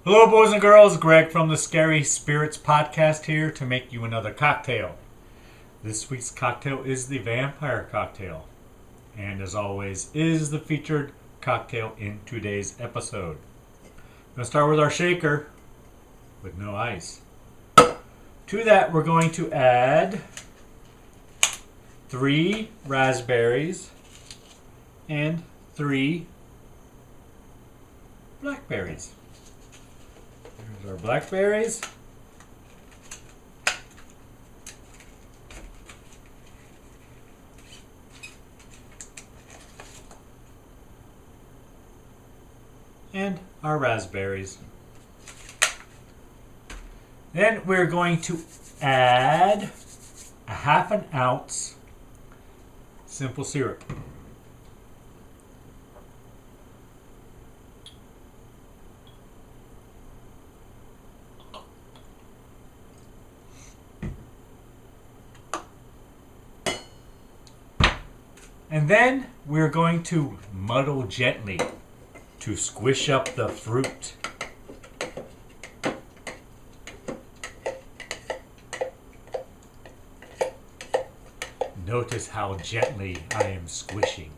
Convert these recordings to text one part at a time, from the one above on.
Hello, boys and girls. Greg from the Scary Spirits Podcast here to make you another cocktail. This week's cocktail is the Vampire Cocktail. And as always, is the featured cocktail in today's episode. I'm going to start with our shaker with no ice. To that, we're going to add 3 raspberries and 3 blackberries. Here's our blackberries. And our raspberries. Then we're going to add a half an ounce simple syrup. And then we're going to muddle gently to squish up the fruit. Notice how gently I am squishing.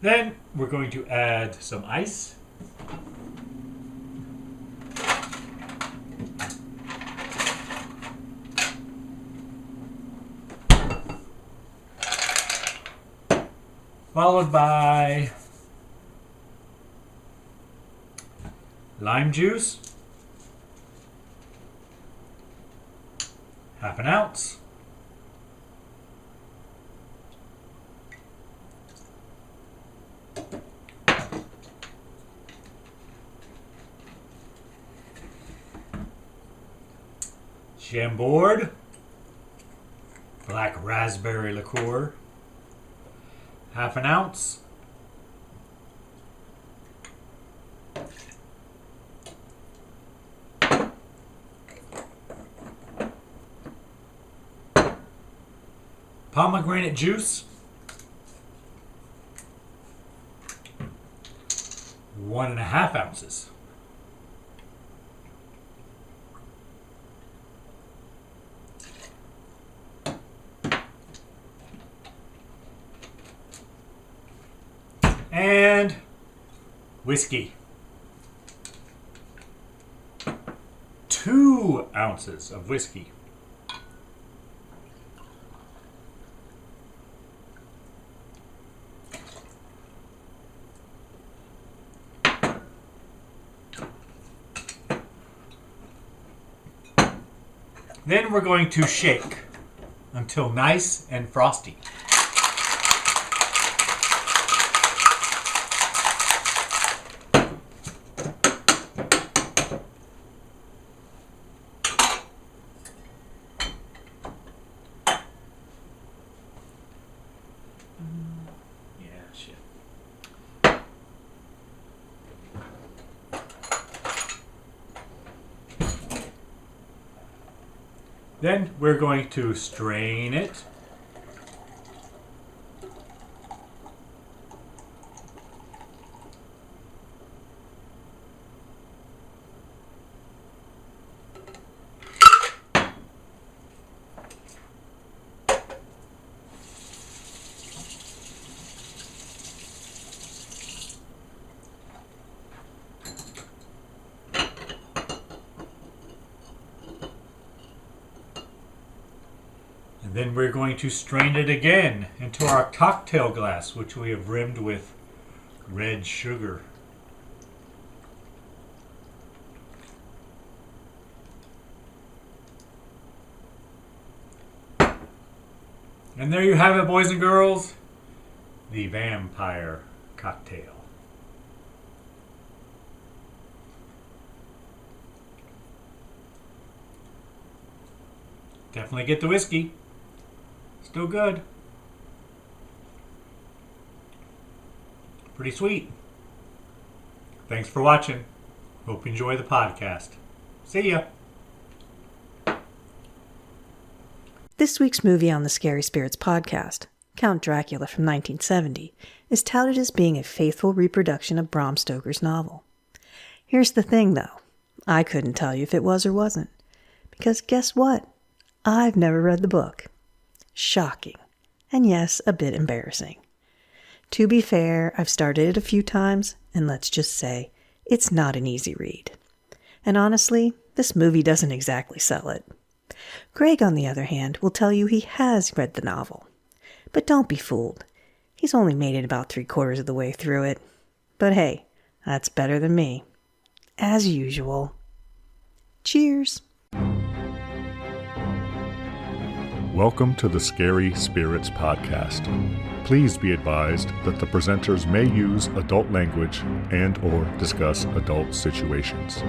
Then we're going to add some ice. Followed by lime juice, half an ounce. Chambord, black raspberry liqueur, half an ounce. Pomegranate juice, 1.5 ounces. And whiskey, 2 ounces of whiskey. Then we're going to shake until nice and frosty. Then we're going to strain it. And then we're going to strain it again into our cocktail glass, which we have rimmed with red sugar. And there you have it, boys and girls, the Vampire Cocktail. Definitely get the whiskey. Still good. Pretty sweet. Thanks for watching. Hope you enjoy the podcast. See ya. This week's movie on the Scary Spirits podcast, Count Dracula from 1970, is touted as being a faithful reproduction of Bram Stoker's novel. Here's the thing, though. I couldn't tell you if it was or wasn't. Because guess what? I've never read the book. Shocking. And yes, a bit embarrassing. To be fair, I've started it a few times, and let's just say, it's not an easy read. And honestly, this movie doesn't exactly sell it. Greg, on the other hand, will tell you he has read the novel. But don't be fooled. He's only made it about 3/4 of the way through it. But hey, that's better than me. As usual. Cheers. Welcome to the Scary Spirits podcast. Please be advised that the presenters may use adult language and/or discuss adult situations.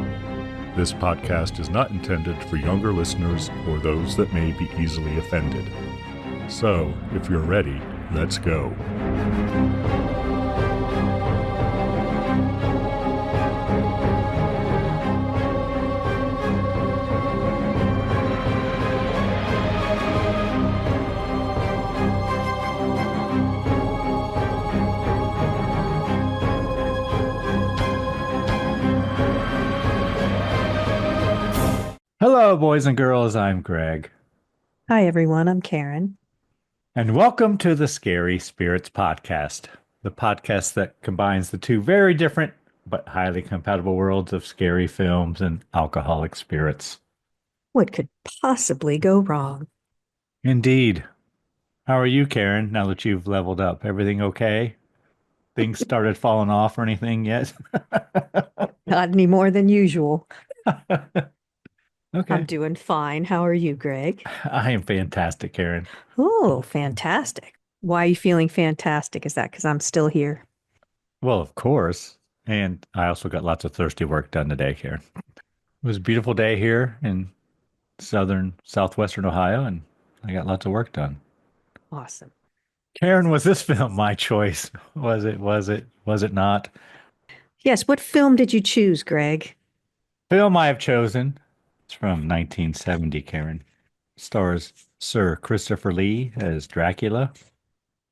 This podcast is not intended for younger listeners or those that may be easily offended. So, if you're ready, let's go. Hello, boys and girls. I'm Greg. Hi, everyone. I'm Karen. And welcome to the Scary Spirits podcast, the podcast that combines the two very different but highly compatible worlds of scary films and alcoholic spirits. What could possibly go wrong? Indeed. How are you, Karen, now that you've leveled up? Everything okay? Things started falling off or anything yet? Not any more than usual. Okay. I'm doing fine. How are you, Greg? I am fantastic, Karen. Oh, fantastic. Why are you feeling fantastic? Is that because I'm still here? Well, of course. And I also got lots of thirsty work done today, Karen. It was a beautiful day here in southwestern Ohio, and I got lots of work done. Awesome. Karen, was this film my choice? Was it not? Yes, what film did you choose, Greg? Film I have chosen. It's from 1970, Karen. Stars Sir Christopher Lee as Dracula.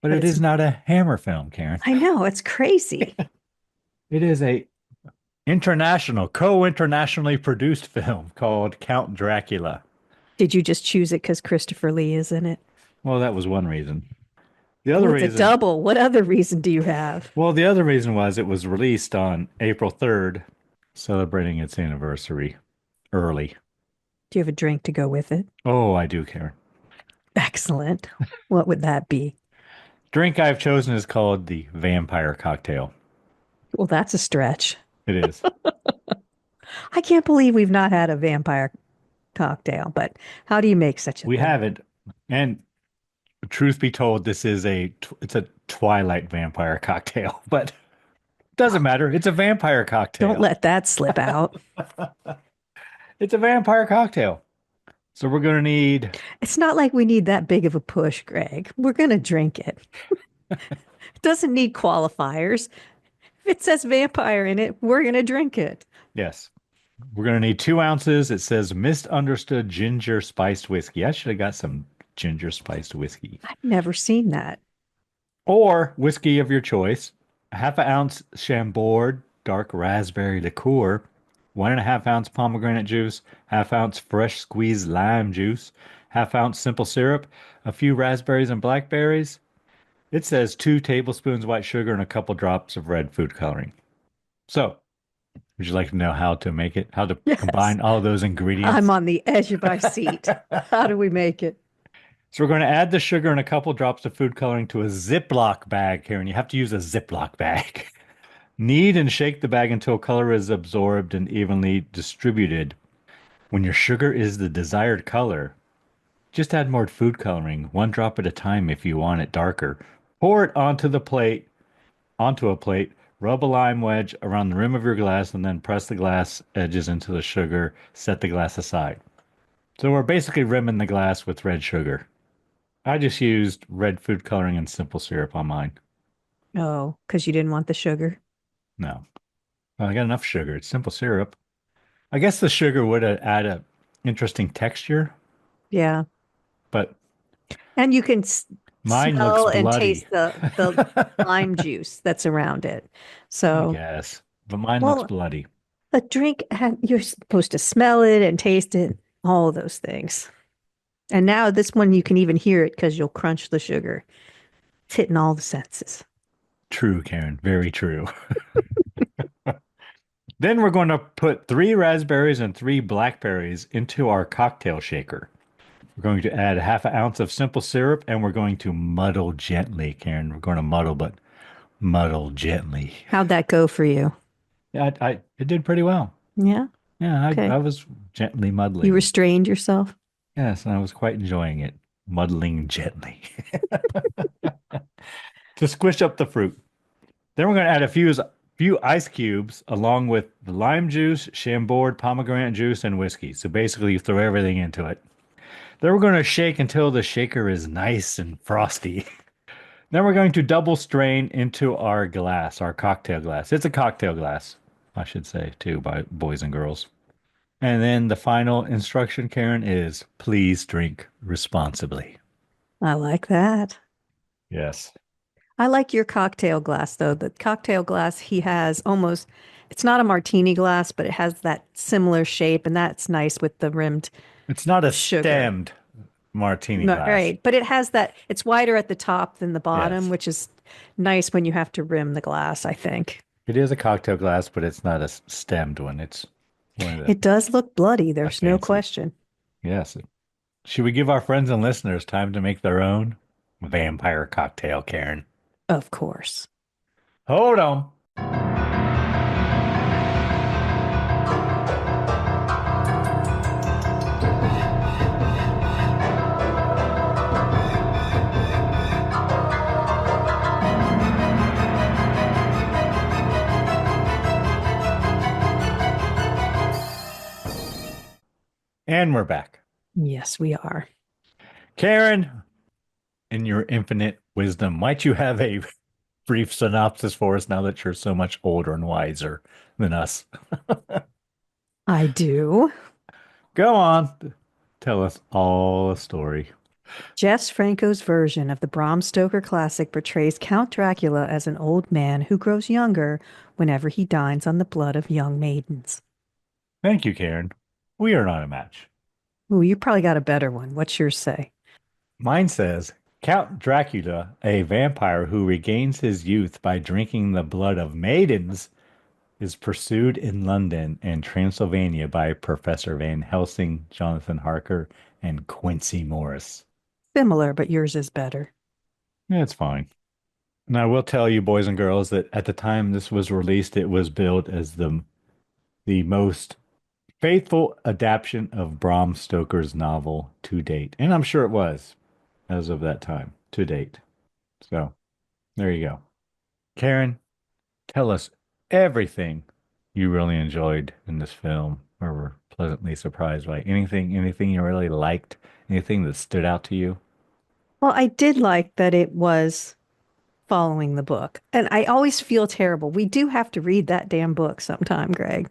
But it is not a Hammer film, Karen. I know, it's crazy. It is a co-internationally produced film called Count Dracula. Did you just choose it because Christopher Lee is in it? Well, that was one reason. The other it's reason, a double. What other reason do you have? well, the other reason was it was released on April 3rd, celebrating its anniversary early. Do you have a drink to go with it? Oh, I do, Karen. Excellent. What would that be? Drink I've chosen is called the Vampire Cocktail. Well, that's a stretch. It is. I can't believe we've not had a vampire cocktail, but how do you make such a We thing? haven't. And truth be told, it's a Twilight vampire cocktail, but it doesn't matter. It's a vampire cocktail. Don't let that slip out. It's a vampire cocktail. So we're going to need... It's not like we need that big of a push, Greg. We're going to drink it. It doesn't need qualifiers. If it says vampire in it, we're going to drink it. Yes. We're going to need 2 ounces. It says misunderstood ginger spiced whiskey. I should have got some ginger spiced whiskey. I've never seen that. Or whiskey of your choice. A ½ ounce Chambord dark raspberry liqueur. 1½ ounce pomegranate juice, ½ ounce fresh squeezed lime juice, ½ ounce simple syrup, a few raspberries and blackberries. It says 2 tablespoons white sugar and a couple drops of red food coloring. So, would you like to know how to make it? How to combine all those ingredients? I'm on the edge of my seat. How do we make it? So we're going to add the sugar and a couple drops of food coloring to a Ziploc bag, Karen. You have to use a Ziploc bag. Knead and shake the bag until color is absorbed and evenly distributed. When your sugar is the desired color, just add more food coloring, 1 drop at a time if you want it darker. Pour it onto a plate, rub a lime wedge around the rim of your glass, and then press the glass edges into the sugar. Set the glass aside. So we're basically rimming the glass with red sugar. I just used red food coloring and simple syrup on mine. Oh, because you didn't want the sugar? No. Well, I got enough sugar. It's simple syrup. I guess the sugar would add a interesting texture, Yeah. but And you can mine looks smell and bloody. taste the lime juice that's around it. I So, guess, but mine looks well, bloody. a drink, you're supposed to smell it and taste it, all those things. And now this one, you can even hear it because you'll crunch the sugar. It's hitting all the senses. True, Karen. Very true. Then we're going to put 3 raspberries and 3 blackberries into our cocktail shaker. We're going to add ½ ounce of simple syrup and we're going to muddle gently, Karen. We're going to muddle, but muddle gently. How'd that go for you? Yeah, it did pretty well. Yeah. Yeah, Okay. I was gently You muddling. restrained yourself? Yes, and I was quite enjoying it. Muddling gently to squish up the fruit. Then we're going to add a few ice cubes along with the lime juice, Chambord, pomegranate juice, and whiskey. So basically, you throw everything into it. Then we're going to shake until the shaker is nice and frosty. Then we're going to double strain into our glass, our cocktail glass. It's a cocktail glass, I should say, too, by boys and girls. And then the final instruction, Karen, is please drink responsibly. I like that. Yes. I like your cocktail glass, though. The cocktail glass he has almost, it's not a martini glass, but it has that similar shape, and that's nice with the rimmed It's not a sugar. stemmed martini No, glass. right. But it has that, it's wider at the top than the bottom, Yes. which is nice when you have to rim the glass, I think. It is a cocktail glass, but it's not a stemmed one. It's one of It does look bloody, the there's no fancy. question. Yes. Should we give our friends and listeners time to make their own vampire cocktail, Karen? Of course. Hold on. And we're back. Yes, we are. Karen, in your infinite wisdom, might you have a brief synopsis for us now that you're so much older and wiser than us? I do. Go on. Tell us all a story. Jess Franco's version of the Bram Stoker classic portrays Count Dracula as an old man who grows younger whenever he dines on the blood of young maidens. Thank you, Karen. We are not a match. Ooh, you probably got a better one. What's yours say? Mine says Count Dracula, a vampire who regains his youth by drinking the blood of maidens, is pursued in London and Transylvania by Professor Van Helsing, Jonathan Harker, and Quincy Morris. Similar, but yours is better. Yeah, it's fine. And I will tell you, boys and girls, that at the time this was released, it was billed as the most faithful adaptation of Bram Stoker's novel to date. And I'm sure it was as of that time to date. So there you go. Karen, tell us everything you really enjoyed in this film or were pleasantly surprised by. Anything you really liked, anything that stood out to you? Well, I did like that it was following the book. And I always feel terrible. We do have to read that damn book sometime, Greg,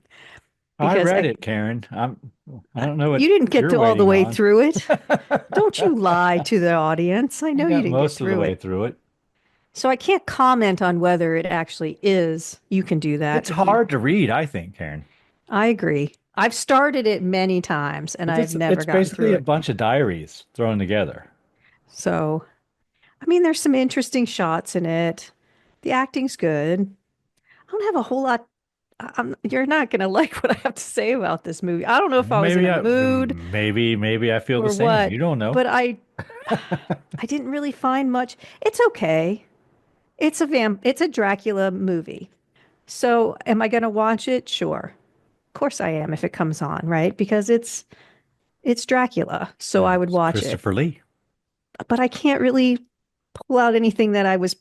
I because read it, Karen. I don't know what you didn't get you're to all the waiting way on. through it. Don't you lie to the audience. I I know you got didn't get most of the through way it. through it. So I can't comment on whether it actually is. You can do that It's if you. hard to read, I think, Karen. I agree. I've started it many times and But I've never it's gotten basically through a it. bunch of diaries thrown together. So, I mean, there's some interesting shots in it. The acting's good. I don't have a whole lot. You're not going to like what I have to say about this movie. I don't know if I was in a mood Maybe I feel the or same. what, You don't know. but I didn't really find much. It's okay. It's a Dracula movie. So, am I going to watch it? Sure. Of course I am if it comes on, right? Because it's Dracula. So I would It's watch it. Christopher Lee. But I can't really pull out anything that I was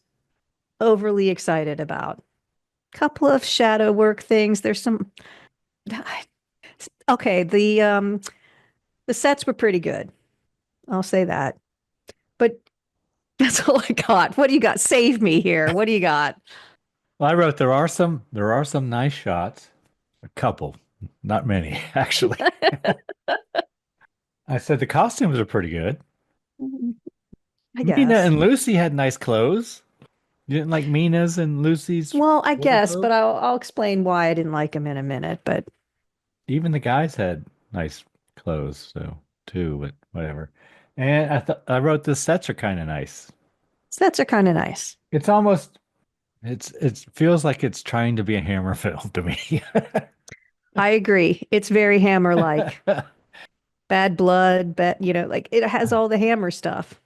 overly excited about. Couple of shadow work things. There's some okay, the sets were pretty good. I'll say that. But that's all I got. What do you got? Save me here. What do you got? Well, I wrote there are some nice shots. A couple, not many, actually. I said the costumes are pretty good. I Mina guess. and Lucy had nice clothes. You didn't like Mina's and Lucy's Well, I guess, but wardrobe? I'll explain why I didn't like him in a minute. But Even the guys had nice clothes, so too, but whatever. And I thought I wrote the sets are kind of nice. sets are kind of nice. It's almost it feels like it's trying to be a Hammer film to me. I agree. It's very Hammer-like. Bad blood, like it has all the Hammer stuff.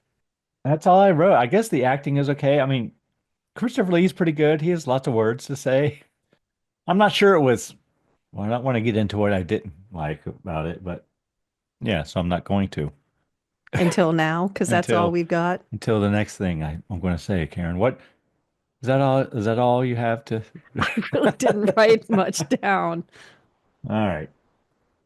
That's all I wrote. I guess the acting is okay. I mean, Christopher Lee's pretty good. He has lots of words to say. I'm not sure it was, well, I don't want to get into what I didn't like about it, but yeah, so I'm not going to Until now, because that's all until we've got. until the next thing I'm going to say, Karen. What is that all? Is that all you have to? I really didn't write much down. All right.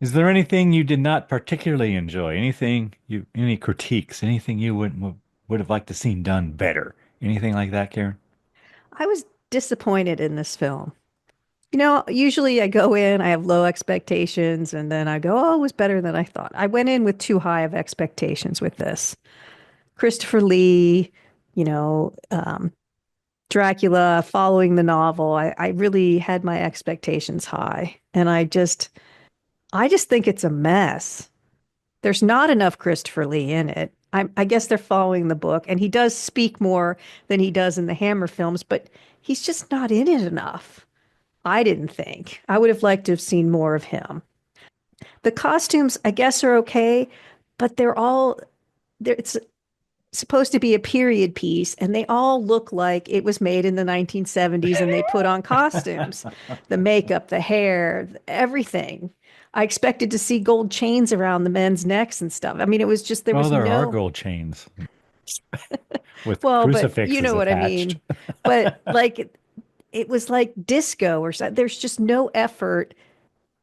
Is there anything you did not particularly enjoy? Any critiques? Anything you would have liked to seen done better? Anything like that, Karen? I was disappointed in this film. Usually I go in, I have low expectations, and then I go, oh, it was better than I thought. I went in with too high of expectations with this. Christopher Lee, you know, um, Dracula, following the novel, I really had my expectations high. And I just think it's a mess. There's not enough Christopher Lee in it. I guess they're following the book, and he does speak more than he does in the Hammer films, but he's just not in it enough. I didn't think. I would have liked to have seen more of him. The costumes, I guess, are okay, but it's supposed to be a period piece, and they all look like it was made in the 1970s and they put on costumes. The makeup, the hair, everything. I expected to see gold chains around the men's necks and stuff. I mean, it was just, there Well, was there are no, gold chains with well, but you crucifixes know what I attached. mean. But like, it was like disco or something. There's just no effort.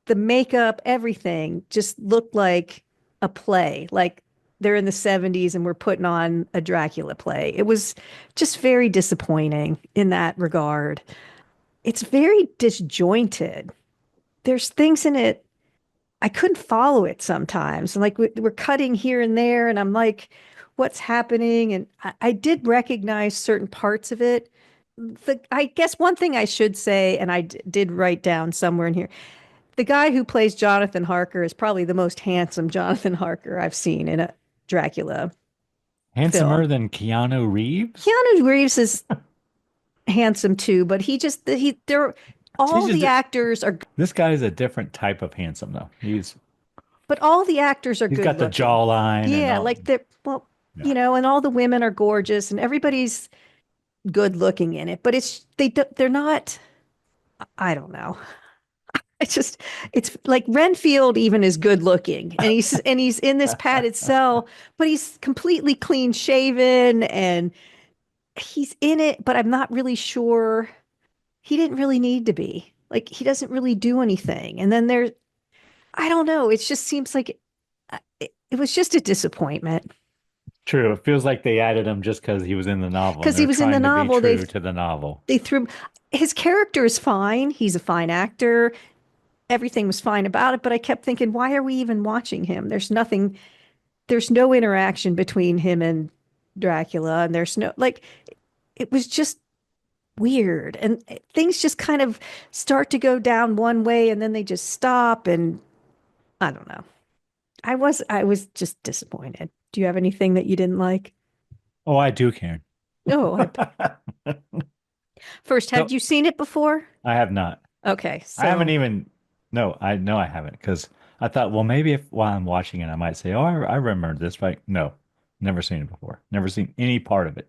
The makeup, everything just looked like a play. Like they're in the 70s and we're putting on a Dracula play. It was just very disappointing in that regard. It's very disjointed. There's things in it I couldn't follow it sometimes. And like we're cutting here and there, and I'm like, what's happening? And I did recognize certain parts of it. I guess one thing I should say, and I did write down somewhere in here, the guy who plays Jonathan Harker is probably the most handsome Jonathan Harker I've seen in a Dracula film. Handsomer than Keanu Reeves? Keanu Reeves is handsome too, but they're He's all just the actors are, this guy is a different type of handsome though. but all the actors are He's good got the looking. jawline and Yeah, all. like they're, well, Yeah. and all the women are gorgeous and everybody's good looking in it, but they're not. I don't know. It's like Renfield even is good looking, and he's in this padded cell, but he's completely clean shaven and he's in it, but I'm not really sure he didn't really need to be. Like he doesn't really do anything. And then I don't know. It just seems like it was just a disappointment True. It feels like they added him just because he was in the novel and because he they're was in the trying to be novel. true to the novel. They threw his character is fine. He's a fine actor. Everything was fine about it, but I kept thinking, why are we even watching him? There's no interaction between him and Dracula, and there's no like it was just weird. And things just kind of start to go down one way and then they just stop and I don't know. I was just disappointed. Do you have anything that you didn't like? Oh, I do, Karen. No, first, So had you seen it before? I have not. Okay, I haven't so even. No, I know I haven't because I thought, well, maybe if while I'm watching it, I might say, oh, I remember this, right? No, never seen it before. Never seen any part of it.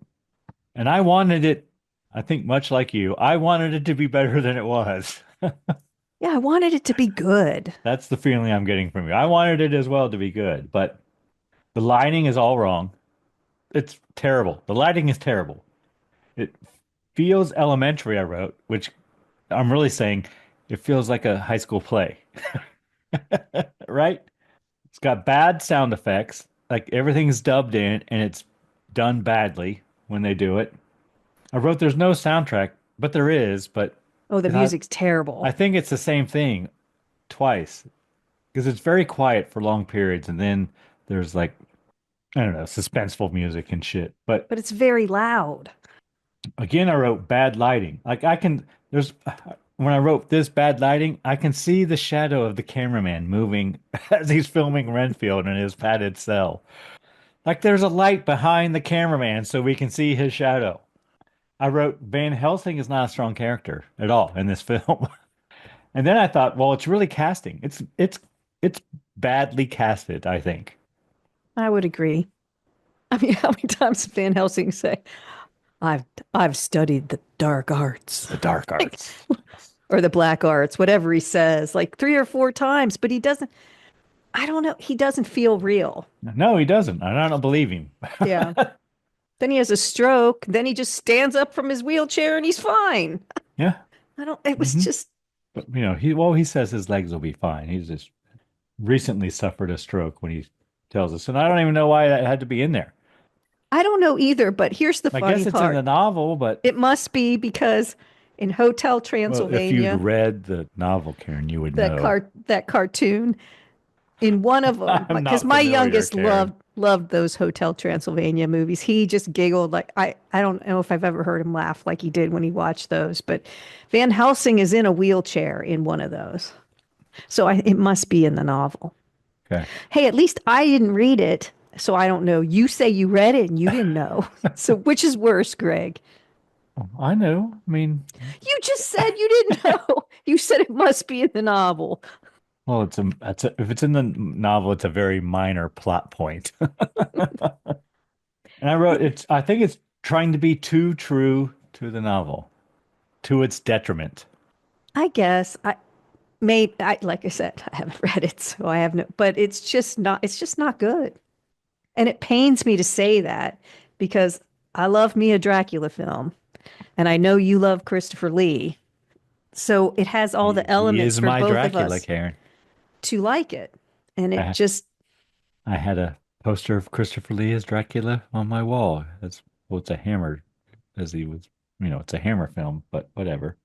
And I wanted it, I think much like you, I wanted it to be better than it was. yeah, I wanted it to be good. That's the feeling I'm getting from you. I wanted it as well to be good, but the lighting is all wrong. It's terrible. The lighting is terrible. It feels elementary, I wrote, which I'm really saying it feels like a high school play, right? It's got bad sound effects. Like everything's dubbed in and it's done badly when they do it. I wrote there's no soundtrack but there is, but Oh, the I, music's terrible. I think it's the same thing twice because it's very quiet for long periods, and then there's like I don't know, suspenseful music and shit. But But it's very loud. again, I wrote bad lighting. Like I can, there's when I wrote this bad lighting, I can see the shadow of the cameraman moving as he's filming Renfield in his padded cell. Like there's a light behind the cameraman so we can see his shadow. I wrote Van Helsing is not a strong character at all in this film. And then I thought, well, it's really casting. It's badly casted, I think. I would agree. I mean, how many times did Van Helsing say, I've I've studied the dark arts The dark arts. or the black arts, whatever he says, like 3 or 4 times, but he doesn't, I don't know, he doesn't feel real. No, he doesn't. I don't believe him. Yeah. Then he has a stroke, then he just stands up from his wheelchair and he's fine. Yeah. I don't, it was Mhm. just, But he says his legs will be fine. He's just recently suffered a stroke when he tells us. And I don't even know why that had to be in there. I don't know either, but here's the I funny guess it's in part. the novel, but It must be because in Hotel well, if Transylvania, you'd read the novel, Karen, you would know. that cartoon, in one of them, I'm because not my familiar, youngest Karen. loved those Hotel Transylvania movies. He just giggled like I don't know if I've ever heard him laugh like he did when he watched those. But Van Helsing is in a wheelchair in one of those, so it must be in the novel. Okay. Hey, at least I didn't read it, so I don't know. You say you read it and you didn't know. So which is worse, Greg? I know. I mean, You just said you didn't know. You said it must be in the novel. well, if it's in the novel, it's a very minor plot point. And I wrote I think it's trying to be too true to the novel, to its detriment. I guess like I said, I haven't read it, so I have no, but it's just not good. And it pains me to say that because I love me a Dracula film and I know you love Christopher Lee. So it has all the He elements is for my both of Dracula, us Karen. to like it. And it I, just, I had a poster of Christopher Lee as Dracula on my wall. It's a hammer, as he was, it's a hammer film, but whatever.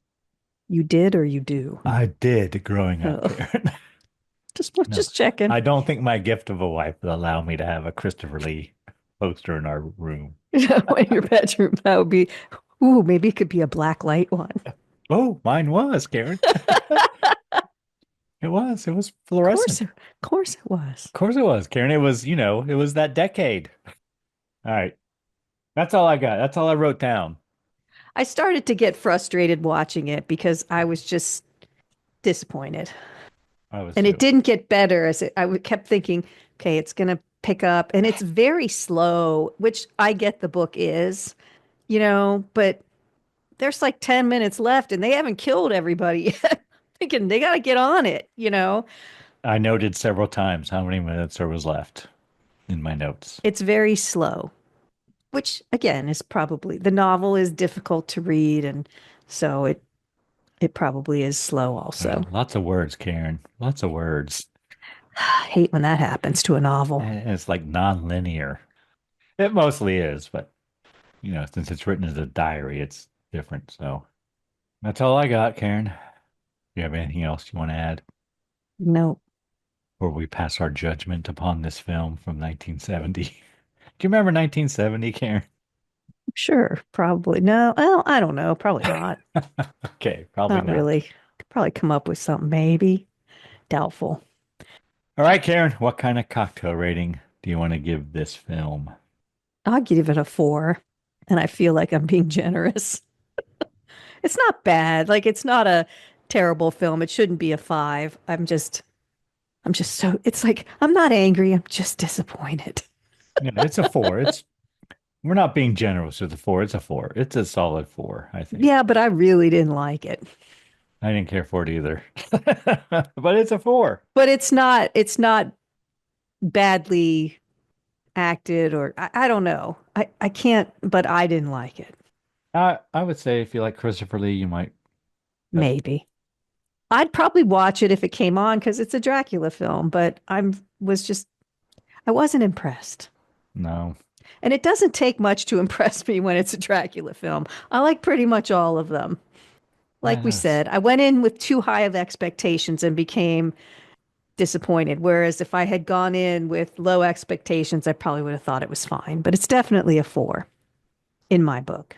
you did or you do. I did growing up, Oh, Karen. No, just checking. I don't think my gift of a wife would allow me to have a Christopher Lee poster in our room. In your bedroom, that would be, ooh, maybe it could be a black light one. Oh, mine was, Karen. It was. It was Of fluorescent. course it was. Of course it was, Karen. It was that decade. All right. That's all I got. That's all I wrote down. I started to get frustrated watching it because I was just disappointed. I was And it too. didn't get better kept thinking, okay, it's going to pick up and it's very slow, which I get the book is, but there's like 10 minutes left and they haven't killed everybody yet. Thinking they got to get on it. I noted several times how many minutes there was left in my notes. It's very slow, which again is probably the novel is difficult to read. And so it probably is slow also. Lots of words, Karen. Lots of words. I hate when that happens to a novel. And it's like non-linear. It mostly is, but since it's written as a diary, it's different. So that's all I got, Karen. Do you have anything else you want to add? No, Or we pass our judgment upon this film from 1970? Do you remember 1970, Karen? sure, probably. No, well, I don't know. Probably not. Okay, probably Not not. really. Could probably come up with something, maybe. Doubtful. All right, Karen, what kind of cocktail rating do you want to give this film? I'll give it a 4, and I feel like I'm being generous. It's not bad. Like it's not a terrible film. It shouldn't be a 5. I'm just so. It's like I'm not angry. I'm just disappointed. It's a 4. We're not being generous with the 4. It's a 4. It's a solid 4, I think. Yeah, but I really didn't like it. I didn't care for it either. But it's a 4. But it's not. It's not badly acted, or I don't know. I can't. But I didn't like it. I would say if you like Christopher Lee, you might. Maybe. I'd probably watch it if it came on because it's a Dracula film, but I wasn't impressed. No. And it doesn't take much to impress me when it's a Dracula film. I like pretty much all of them. Like we Yes. said, I went in with too high of expectations and became disappointed. Whereas if I had gone in with low expectations, I probably would have thought it was fine. But it's definitely a 4 in my book.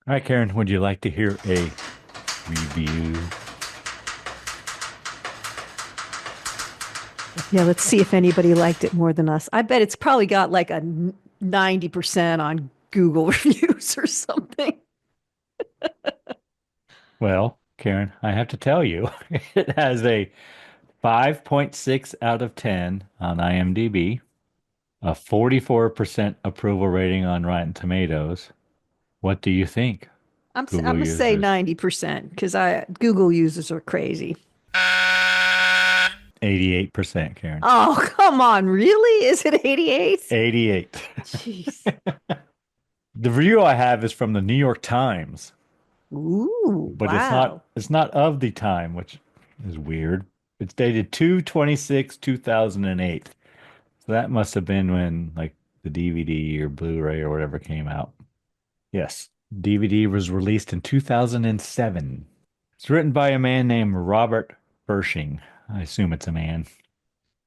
All right, Karen, would you like to hear a review? Yeah, let's see if anybody liked it more than us. I bet it's probably got like a 90% on Google reviews or something. Well, Karen, I have to tell you, it has a 5.6 out of 10 on IMDb, a 44% approval rating on Rotten Tomatoes. What do you think, I'm Google gonna say users? 90% because I Google users are crazy. 88%, Karen. Oh, come on, really? Is it 88? 88. Jeez. The review I have is from the New York Times, Ooh, but wow. it's not of the time, which is weird. It's dated 2/26, 2008. So that must have been when like the DVD or Blu-ray or whatever came out. Yes, DVD was released in 2007. It's written by a man named Robert Pershing. I assume it's a man.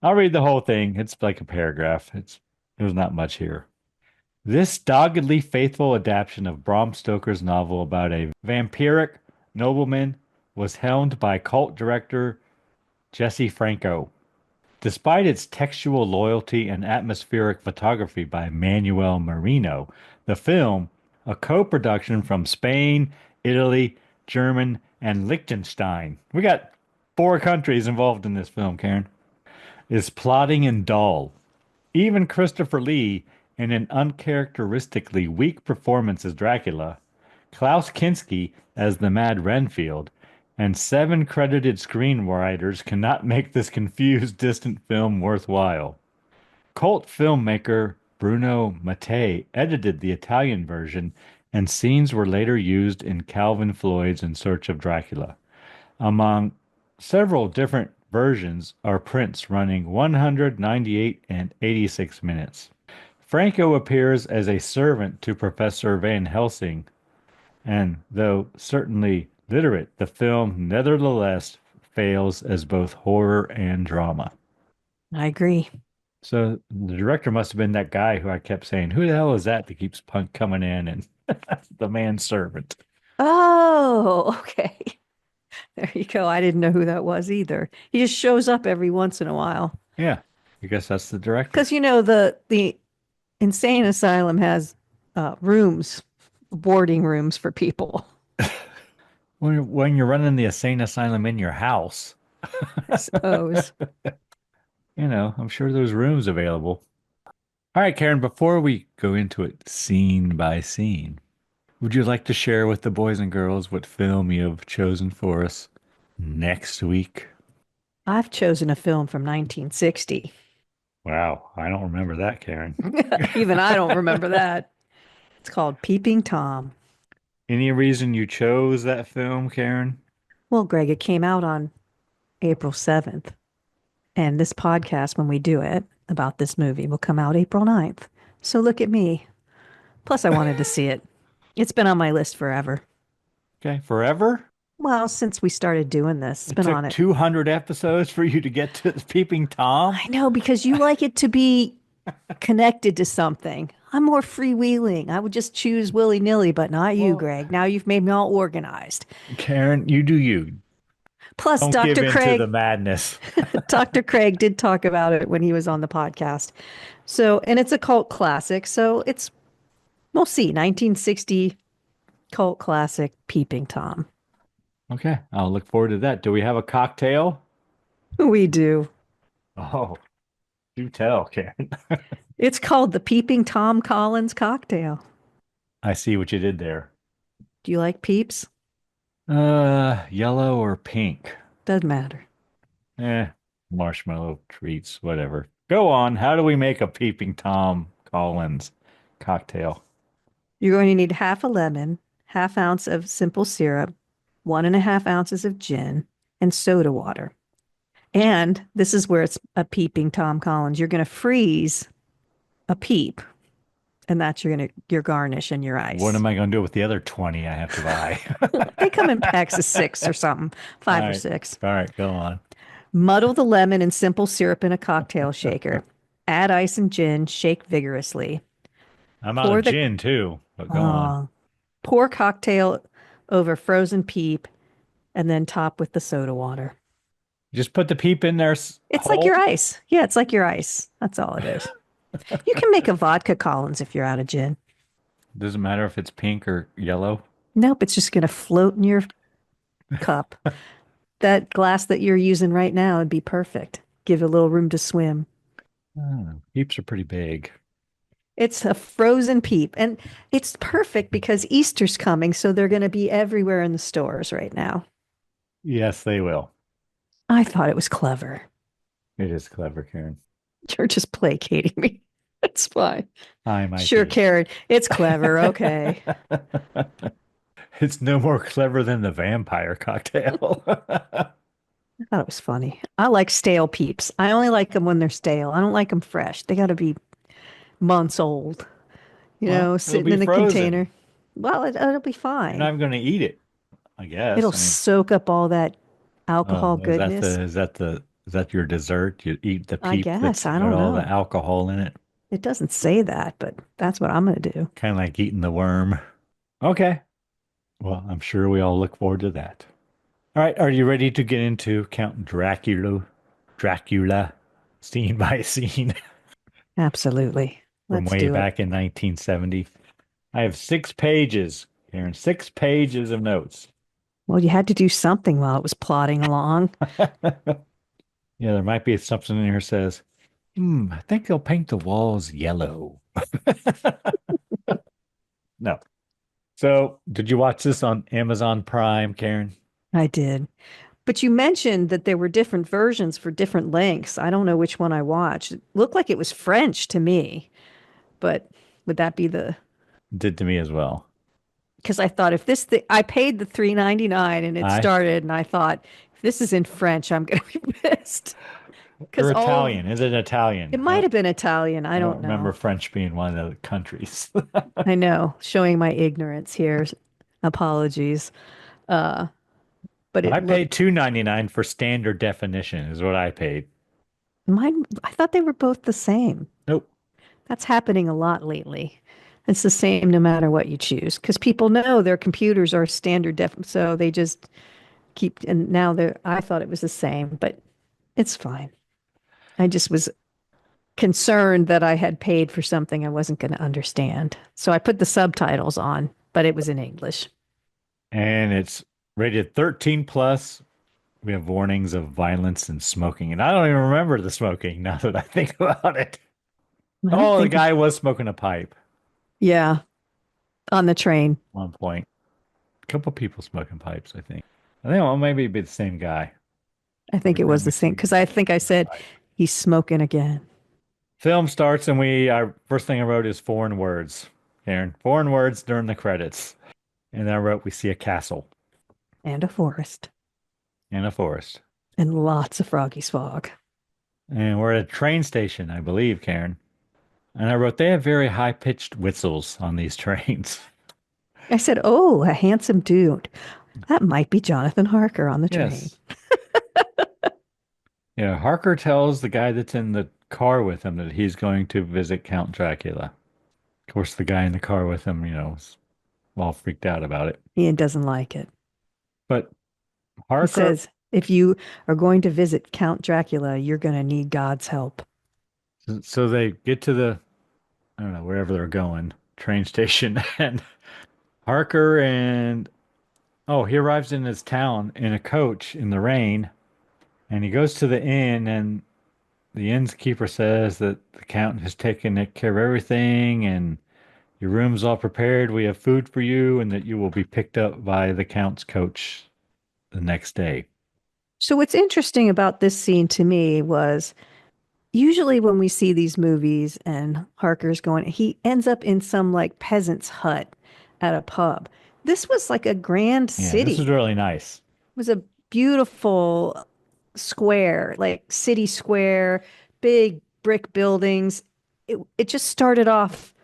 I'll read the whole thing. It's like a paragraph. There's not much here. This doggedly faithful adaptation of Bram Stoker's novel about a vampiric nobleman was helmed by cult director Jesse Franco. Despite its textual loyalty and atmospheric photography by Manuel Marino, the film, a co-production from Spain, Italy, German, and Liechtenstein. We got 4 countries involved in this film, Karen. Is plotting and dull. Even Christopher Lee, in an uncharacteristically weak performance as Dracula, Klaus Kinski as the Mad Renfield, and 7 credited screenwriters cannot make this confused, distant film worthwhile. Cult filmmaker Bruno Mattei edited the Italian version, and scenes were later used in Calvin Floyd's In Search of Dracula. Among several different versions are prints running 198 and 86 minutes. Franco appears as a servant to Professor Van Helsing, and though certainly literate, the film nevertheless fails as both horror and drama. I agree. So the director must have been that guy who I kept saying, "Who the hell is that that keeps punk coming in?" And the manservant. Oh, okay. There you go. I didn't know who that was either. He just shows up every once in a while. Yeah, I guess that's the director. Because the insane asylum has rooms, boarding rooms for people. When you're running the insane asylum in your house, I suppose. I'm sure there's rooms available. All right, Karen, before we go into it scene by scene, would you like to share with the boys and girls what film you have chosen for us next week? I've chosen a film from 1960. Wow, I don't remember that, Karen. Even I don't remember that. It's called Peeping Tom. Any reason you chose that film, Karen? Well, Greg, it came out on April 7th. And this podcast, when we do it about this movie, will come out April 9th. So look at me. Plus, I wanted to see it. It's been on my list forever. Okay, forever? Well, since we started doing this, it's It been took on it. 200 episodes for you to get to Peeping Tom? I know, because you like it to be connected to something. I'm more freewheeling. I would just choose willy-nilly, but not you, Well, Greg. Now you've made me all organized. Karen, you do you. Plus, Don't give Dr. in to Craig, the madness. Dr. Craig did talk about it when he was on the podcast. So, and it's a cult classic. So we'll see, 1960 cult classic Peeping Tom. Okay, I'll look forward to that. Do we have a cocktail? We do. Oh, do tell, Karen. It's called the Peeping Tom Collins cocktail. I see what you did there. Do you like peeps? Yellow or pink? Doesn't matter. Marshmallow treats, whatever. Go on. How do we make a Peeping Tom Collins cocktail? You're going to need half a lemon, half ounce of simple syrup, 1.5 ounces of gin, and soda water. And this is where it's a Peeping Tom Collins. You're going to freeze a peep And that's your garnish and your What ice. am I going to do with the other 20 I have to buy? They come in packs of 6 or something, All 5 or right. 6. All right, go on. Muddle the lemon and simple syrup in a cocktail shaker. Add ice and gin, shake vigorously. I'm out of Pour the gin too, but go on. uh, pour cocktail over frozen peep and then top with the soda water. Just put the peep in there It's like whole. your ice. Yeah, it's like your ice. That's all it is. You can make a vodka Collins if you're out of gin. Doesn't matter if it's pink or yellow. Nope, it's just going to float in your cup. That glass that you're using right now would be perfect. Give it a little room to swim. Oh, peeps are pretty big. It's a frozen peep. And it's perfect because Easter's coming, so they're going to be everywhere in the stores right now. Yes, they will. I thought it was clever. It is clever, Karen. You're just placating me. It's fine. I might Sure, be. Karen. It's clever. Okay. It's no more clever than the vampire cocktail. I thought it was funny. I like stale peeps. I only like them when they're stale. I don't like them fresh. They got to be months old, Well, it'll sitting be in a frozen. container. Well, it'll be You're not fine. going to eat it, I It'll guess. I mean, soak up all that alcohol oh, goodness. is that your dessert? You eat the I peep guess. that's I got don't all the know. alcohol in it, It doesn't say that, but that's what I'm going to do. kind of like eating the worm. Okay. Well, I'm sure we all look forward to that. All right, are you ready to get into Count Dracula? Dracula, scene by scene Absolutely. from Let's way do it. back in 1970. I have 6 pages, Karen, 6 pages of notes. Well, you had to do something while it was plodding along. Yeah, there might be something in here that says, I think they'll paint the walls yellow. No. So, did you watch this on Amazon Prime, Karen? I did. But you mentioned that there were different versions for different lengths. I don't know which one I watched. It looked like it was French to me, but would that be the Did to me as well. because I thought if I paid the 3.99 and it I started and I thought if this is in French, I'm gonna be pissed. Or Because Italian. Is it Italian? it might have been Italian. I I don't don't remember know. French being one of the countries. I know, showing my ignorance here. Apologies. Uh, but I it looked paid $2.99 for standard definition is what I paid. mine. I thought they were both the same. Nope. That's happening a lot lately. It's the same no matter what you choose because people know their computers are standard def, so they just keep. And now they're. I thought it was the same, but it's fine. I just was concerned that I had paid for something I wasn't going to understand, so I put the subtitles on, but it was in English. And it's rated 13 plus. We have warnings of violence and smoking. And I don't even remember the smoking now that I think about it. I don't Oh, the think. guy was smoking a pipe Yeah, on the train. at one point. A couple people smoking pipes, I think. I think well, maybe it'd be the same guy. I think it was the same because I think I said he's smoking again. Film starts and our first thing I wrote is foreign words. Aaron, foreign words during the credits. And I wrote, we see a castle And a forest. and a forest. And lots of froggy's fog. And we're at a train station, I believe, Karen. And I wrote, they have very high-pitched whistles on these trains. I said, oh, a handsome dude. That might be Jonathan Harker on the train. Yes. Yeah, Harker tells the guy that's in the car with him that he's going to visit Count Dracula. Of course, the guy in the car with him, is all freaked out about it. Ian doesn't like it. But He Harker, says, if you are going to visit Count Dracula, you're going to need God's help. so they get to I don't know, wherever they're going, train station, and Harker he arrives in his town in a coach in the rain, and he goes to the inn, and the innkeeper says that the count has taken care of everything, and your room's all prepared. We have food for you, and that you will be picked up by the count's coach the next day. So, what's interesting about this scene to me was usually when we see these movies and Harker's going, he ends up in some like peasant's hut at a pub. This was like a grand Yeah, this is city. really nice. It was a beautiful square, like city square, big brick buildings. It just started off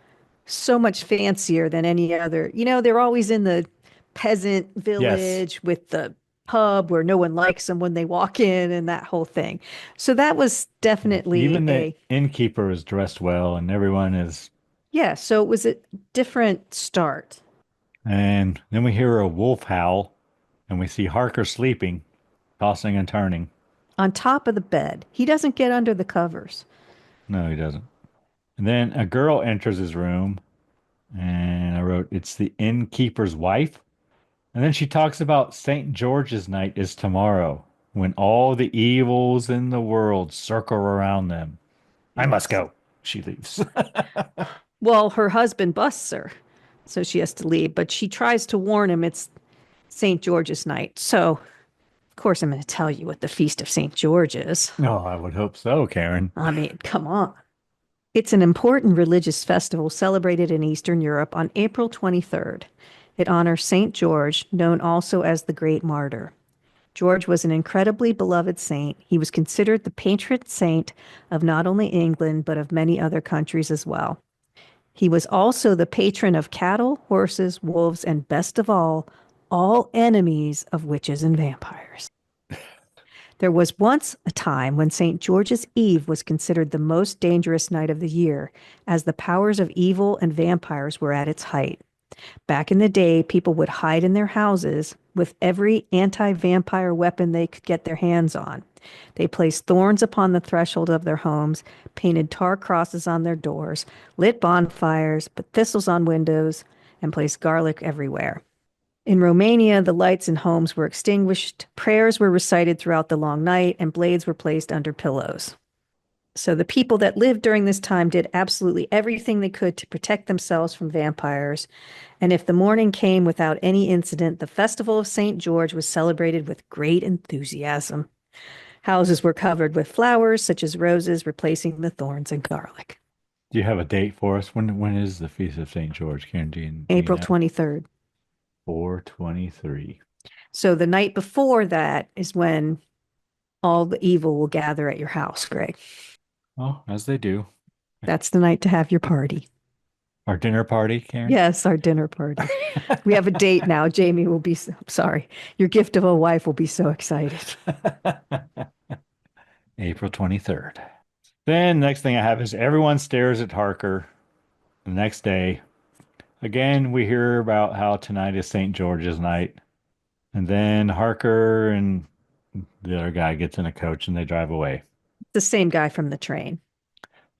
so much fancier than any other. They're always in the peasant Yes. village with the pub where no one likes them when they walk in and that whole thing. So that was Yeah. definitely Even the innkeeper is dressed well, and everyone is. yeah, so it was a different start. And then we hear a wolf howl, and we see Harker sleeping, tossing and turning. On top of the bed. He doesn't get under the covers. No, he doesn't. And then a girl enters his room, and I wrote, "It's the innkeeper's wife." And then she talks about St. George's night is tomorrow, when all the evils in the world circle around them. I must Yes. go. She leaves. Well, her husband busts her, so she has to leave, but she tries to warn him it's St. George's night. So, of course, I'm going to tell you what the Feast of St. George is. Oh, I would hope so, Karen. I mean, come on. It's an important religious festival celebrated in Eastern Europe on April 23rd. It honors St. George, known also as the Great Martyr. George was an incredibly beloved saint. He was considered the patron saint of not only England, but of many other countries as well. He was also the patron of cattle, horses, wolves, and best of all enemies of witches and vampires. There was once a time when St. George's Eve was considered the most dangerous night of the year, as the powers of evil and vampires were at its height. Back in the day, people would hide in their houses with every anti-vampire weapon they could get their hands on. They placed thorns upon the threshold of their homes, painted tar crosses on their doors, lit bonfires, put thistles on windows, and placed garlic everywhere. In Romania, the lights in homes were extinguished, prayers were recited throughout the long night, and blades were placed under pillows. So the people that lived during this time did absolutely everything they could to protect themselves from vampires. And if the morning came without any incident, the festival of St. George was celebrated with great enthusiasm. Houses were covered with flowers, such as roses, replacing the thorns and garlic. Do you have a date for us? When is the Feast of St. George, Karen? Do you April know? 23rd. 4/23. So the night before that is when all the evil will gather at your house, Greg. Oh, as they do. That's the night to have your party. Our dinner party, Karen? Yes, our dinner party. We have a date now. Jamie will be sorry. Your gift of a wife will be so excited. April 23rd. Then next thing I have is everyone stares at Harker. The next day, again, we hear about how tonight is St. George's night. And then Harker and the other guy gets in a coach and they drive away. The same guy from the train.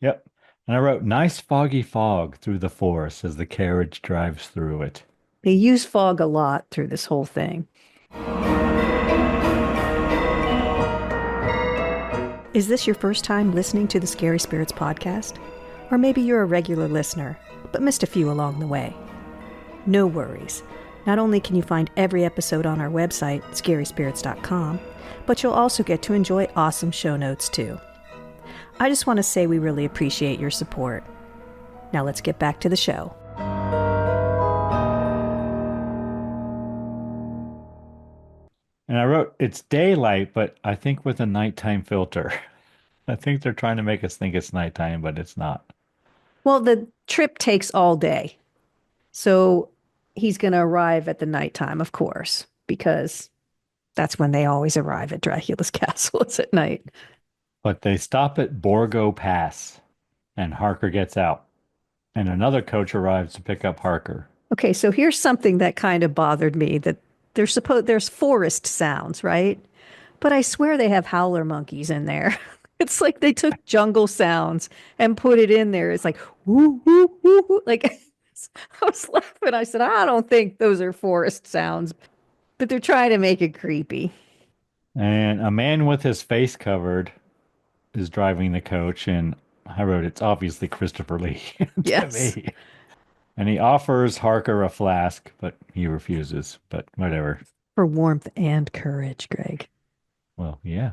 Yep. And I wrote, nice foggy fog through the forest as the carriage drives through it. They use fog a lot through this whole thing. Is this your first time listening to the Scary Spirits podcast? Or maybe you're a regular listener, but missed a few along the way. No worries. Not only can you find every episode on our website, scaryspirits.com, but you'll also get to enjoy awesome show notes too. I just want to say we really appreciate your support. Now let's get back to the show. And I wrote, it's daylight, but I think with a nighttime filter. I think they're trying to make us think it's nighttime, but it's not. Well, the trip takes all day. So he's going to arrive at the nighttime, of course, because that's when they always arrive at Dracula's castle. It's at night. But they stop at Borgo Pass, and Harker gets out. And another coach arrives to pick up Harker. Okay, so here's something that kind of bothered me, that there's forest sounds, right? But I swear they have howler monkeys in there. It's like they took jungle sounds and put it in there. It's like, woo, woo, woo, woo. Like, I was laughing. I said, I don't think those are forest sounds, but they're trying to make it creepy. And a man with his face covered is driving the coach, and I wrote, it's obviously Christopher Lee to Yes. me. And he offers Harker a flask, but he refuses. But whatever. For warmth and courage, Greg. Well, yeah.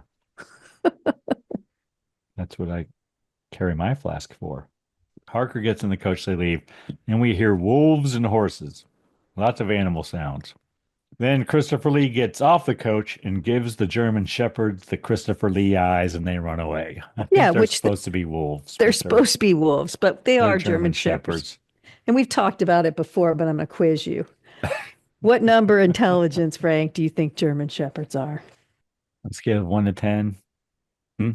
That's what I carry my flask for. Harker gets in the coach, they leave, and we hear wolves and horses. Lots of animal sounds. Then Christopher Lee gets off the coach and gives the German shepherds the Christopher Lee eyes, and they run away. I think Yeah, they're which supposed to be wolves. They're but supposed to be wolves, but they they're are German shepherds. And we've talked about it before, but I'm going to quiz you. What number intelligence rank do you think German Shepherds are? Let's give 1 to 10. Hmm?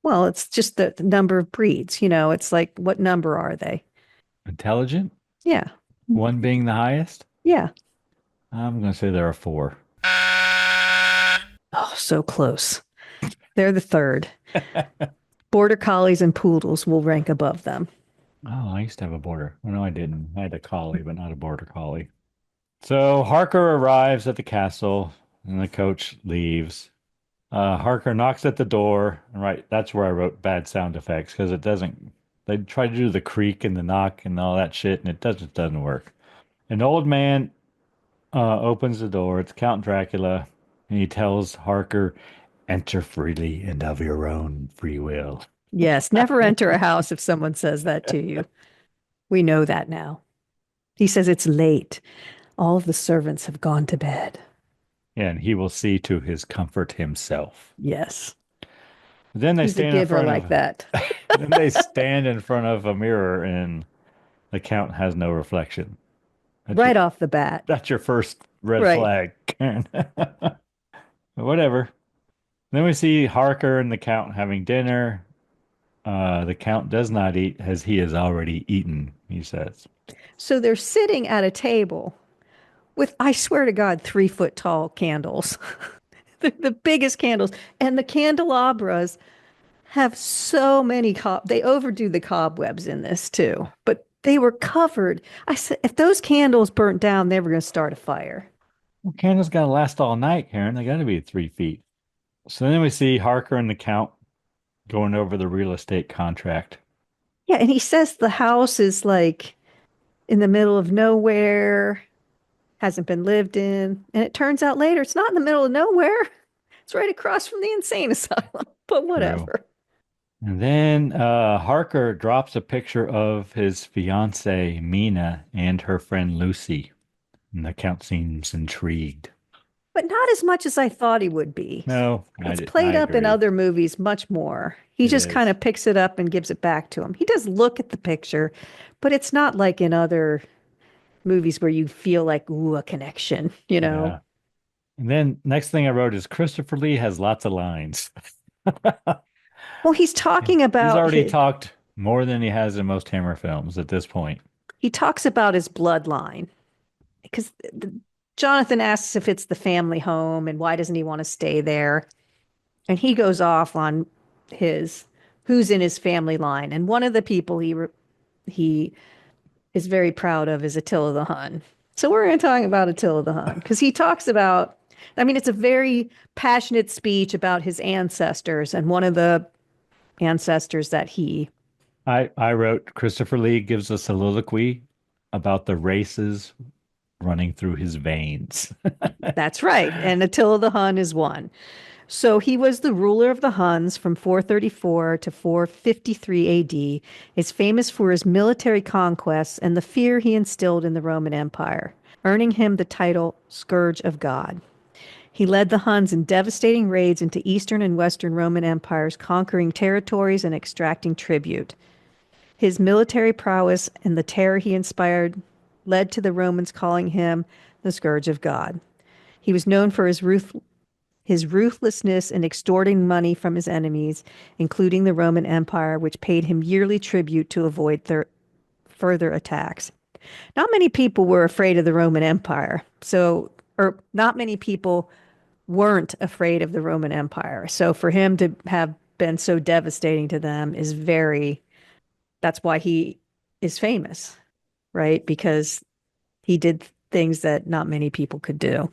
Well, it's just the number of breeds. It's like, what number are they? Intelligent? Yeah. One being the highest? Yeah. I'm going to say there are four. Oh, so close. They're the third. Border collies and poodles will rank above them. Oh, I used to have a border. Well, no, I didn't. I had a collie, but not a border collie. So Harker arrives at the castle and the coach leaves. Harker knocks at the door. Right, that's where I wrote bad sound effects because it doesn't. They try to do the creak and the knock and all that shit, and it doesn't work. An old man opens the door. It's Count Dracula, and he tells Harker, "Enter freely and of your own free will." Yes, never enter a house if someone says that to you. We know that now. He says it's late. All of the servants have gone to bed. And he will see to his comfort himself. Yes. Then they He's a stand in giver front like of that. then they stand in front of a mirror and the count has no reflection. Right off the bat. That's your first red Right. flag, Karen. Whatever. Then we see Harker and the count having dinner. The count does not eat as he has already eaten, he says. So they're sitting at a table with, I swear to God, 3-foot tall candles, the biggest candles. And the candelabras have so many, they overdo the cobwebs in this too, but they were covered. I said, if those candles burnt down, they were going to start a fire. Well, candles got to last all night, Karen. They got to be 3 feet. So then we see Harker and the count going over the real estate contract. Yeah. And he says the house is like in the middle of nowhere, hasn't been lived in. And it turns out later, it's not in the middle of nowhere. It's right across from the insane asylum, but whatever. And then Harker drops a picture of his fiancee, Mina, and her friend Lucy. And the count seems intrigued. But not as much as I thought he would be. No, it's played up in other movies much more. He just kind of picks it up and gives it back to him. He does look at the picture, but it's not like in other movies where you feel like, ooh, a connection, Yeah. And then next thing I wrote is Christopher Lee has lots of lines. Well, he's talking about... He's already talked more than he has in most Hammer films at this point. He talks about his bloodline because Jonathan asks if it's the family home and why doesn't he want to stay there? And he goes off on who's in his family line. And one of the people he is very proud of is Attila the Hun. So we're going to talk about Attila the Hun because he talks about, it's a very passionate speech about his ancestors. And one of the ancestors that I wrote, Christopher Lee gives a soliloquy about the races running through his veins. That's right. And Attila the Hun is one. So he was the ruler of the Huns from 434 to 453 AD, is famous for his military conquests and the fear he instilled in the Roman Empire, earning him the title Scourge of God. He led the Huns in devastating raids into Eastern and Western Roman empires, conquering territories and extracting tribute. His military prowess and the terror he inspired led to the Romans calling him the Scourge of God. He was known for his ruthlessness in extorting money from his enemies, including the Roman Empire, which paid him yearly tribute to avoid their further attacks. Not many people were afraid of the Roman Empire, or not many people weren't afraid of the Roman Empire. So for him to have been so devastating to them that's why he is famous, right? Because he did things that not many people could do.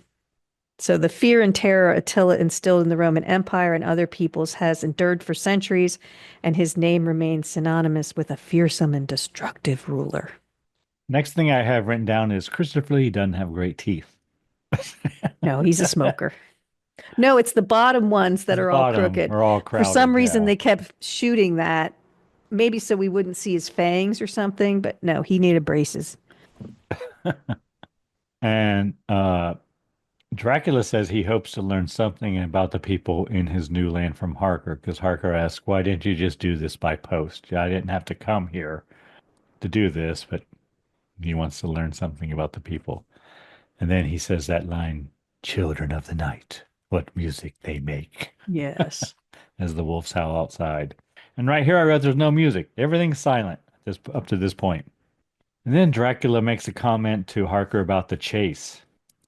So the fear and terror Attila instilled in the Roman Empire and other peoples has endured for centuries, and his name remains synonymous with a fearsome and destructive ruler. Next thing I have written down is Christopher Lee doesn't have great teeth. No, he's a smoker. No, it's the bottom ones that are all crooked. Are all crowded, for some reason, they kept shooting that, maybe so we wouldn't see his fangs or something, but no, he needed braces. And Dracula says he hopes to learn something about the people in his new land from Harker, because Harker asks, why didn't you just do this by post? I didn't have to come here to do this, but He wants to learn something about the people. And then he says that line, "Children of the night, what music they make," Yes. as the wolves howl outside. And right here I read there's no music. Everything's silent up to this point. And then Dracula makes a comment to Harker about the chase.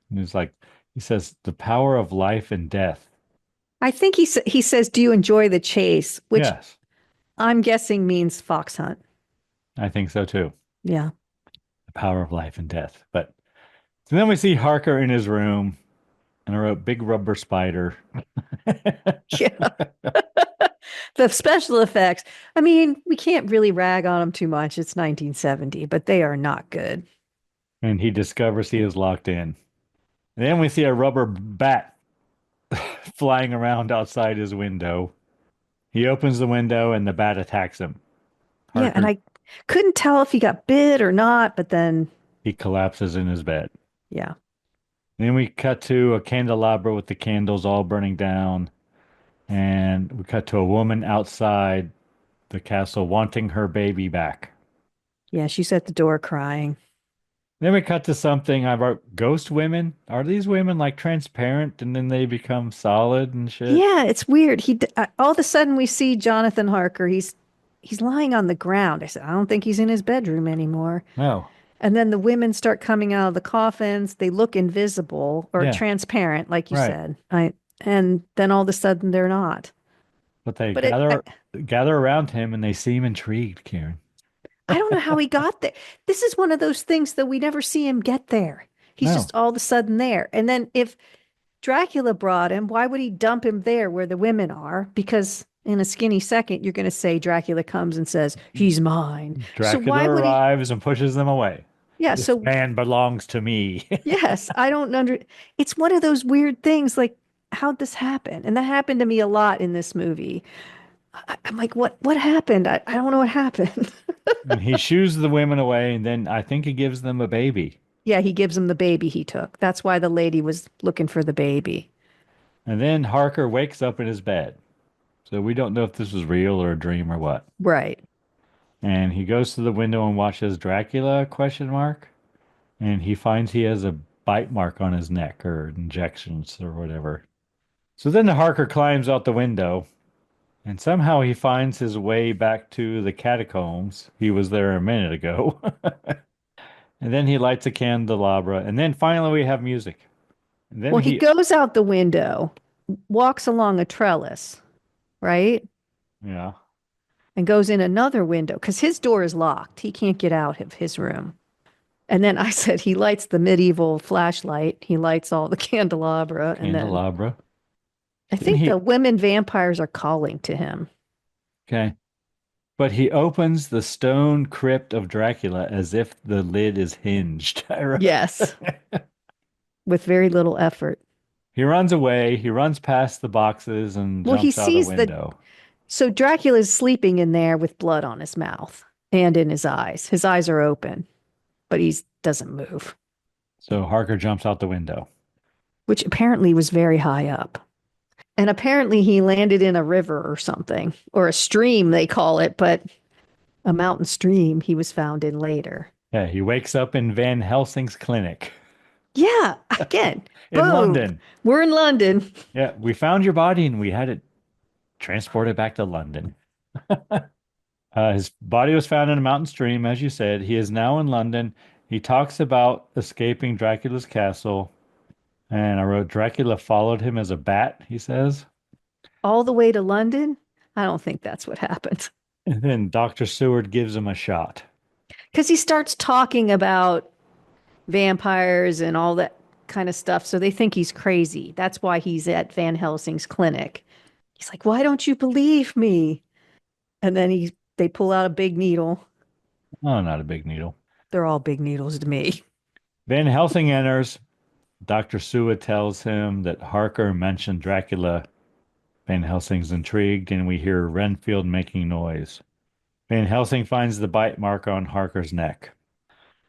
And he says, "The power of life and death." I think he says, "Do you enjoy the chase?" Which Yes, I'm guessing means fox hunt. I think so too. Yeah. The power of life and death. But so then we see Harker in his room, and I wrote big rubber spider. Yeah. The special effects. I mean, we can't really rag on them too much. It's 1970, but they are not good. And he discovers he is locked in. And then we see a rubber bat flying around outside his window. He opens the window and the bat attacks him. Yeah, and Harker, I couldn't tell if he got bit or not, but then, he collapses in his bed. yeah. Then we cut to a candelabra with the candles all burning down. And we cut to a woman outside the castle wanting her baby back. Yeah, she's at the door crying. Then we cut to something I wrote, ghost women. Are these women like transparent and then they become solid and shit? Yeah, it's weird. All of a sudden we see Jonathan Harker. He's lying on the ground. I said, I don't think he's in his bedroom anymore. No. And then the women start coming out of the coffins. They look invisible or Yeah. transparent, like you Right. said. And then all of a sudden they're not. But they But gather around him and they seem intrigued, Karen. I don't know how he got there. This is one of those things that we never see him get there. He's No. just all of a sudden there. And then if Dracula brought him, why would he dump him there where the women are? Because in a skinny second, you're going to say Dracula comes and says, "He's mine." Dracula so why would he? arrives and pushes them away. Yeah. This So man belongs to me. yes, I don't It's one of those weird things. Like, how'd this happen? And that happened to me a lot in this movie. I'm like, what happened? I don't know what happened. And he shoos the women away, and then I think he gives them a baby. Yeah, he gives him the baby he took. That's why the lady was looking for the baby. And then Harker wakes up in his bed. So we don't know if this was real or a dream or what. Right. And he goes to the window and watches Dracula, question mark. And he finds he has a bite mark on his neck or injections or whatever. So then the Harker climbs out the window and somehow he finds his way back to the catacombs. He was there a minute ago. And then he lights a candelabra. And then finally we have music. And then Well, he goes out the window, walks along a trellis, right? Yeah. And goes in another window because his door is locked. He can't get out of his room. And then I said he lights the medieval flashlight. He lights all the candelabra. Candelabra. And then I think the women vampires are calling to him. Okay. But he opens the stone crypt of Dracula as if the lid is hinged. Yes. With very little effort. He runs away. He runs past the boxes and Well, he jumps out sees the window. So Dracula's sleeping in there with blood on his mouth and in his eyes. His eyes are open, but he doesn't move, So Harker jumps out the window. which apparently was very high up. And apparently he landed in a river or something, or a stream, they call it, but a mountain stream he was found in later. Yeah, he wakes up in Van Helsing's clinic Yeah, again, in boom. London. We're in London. Yeah, we found your body and we had it transported back to London. His body was found in a mountain stream, as you said. He is now in London. He talks about escaping Dracula's castle. And I wrote, Dracula followed him as a bat, he says. All the way to London? I don't think that's what happened. And then Dr. Seward gives him a shot. Because he starts talking about vampires and all that kind of stuff. So they think he's crazy. That's why he's at Van Helsing's clinic. He's like, "Why don't you believe me?" And then they pull out a big needle. Oh, not a big needle. They're all big needles to me. Van Helsing enters. Dr. Seward tells him that Harker mentioned Dracula. Van Helsing's intrigued, and we hear Renfield making noise. Van Helsing finds the bite mark on Harker's neck.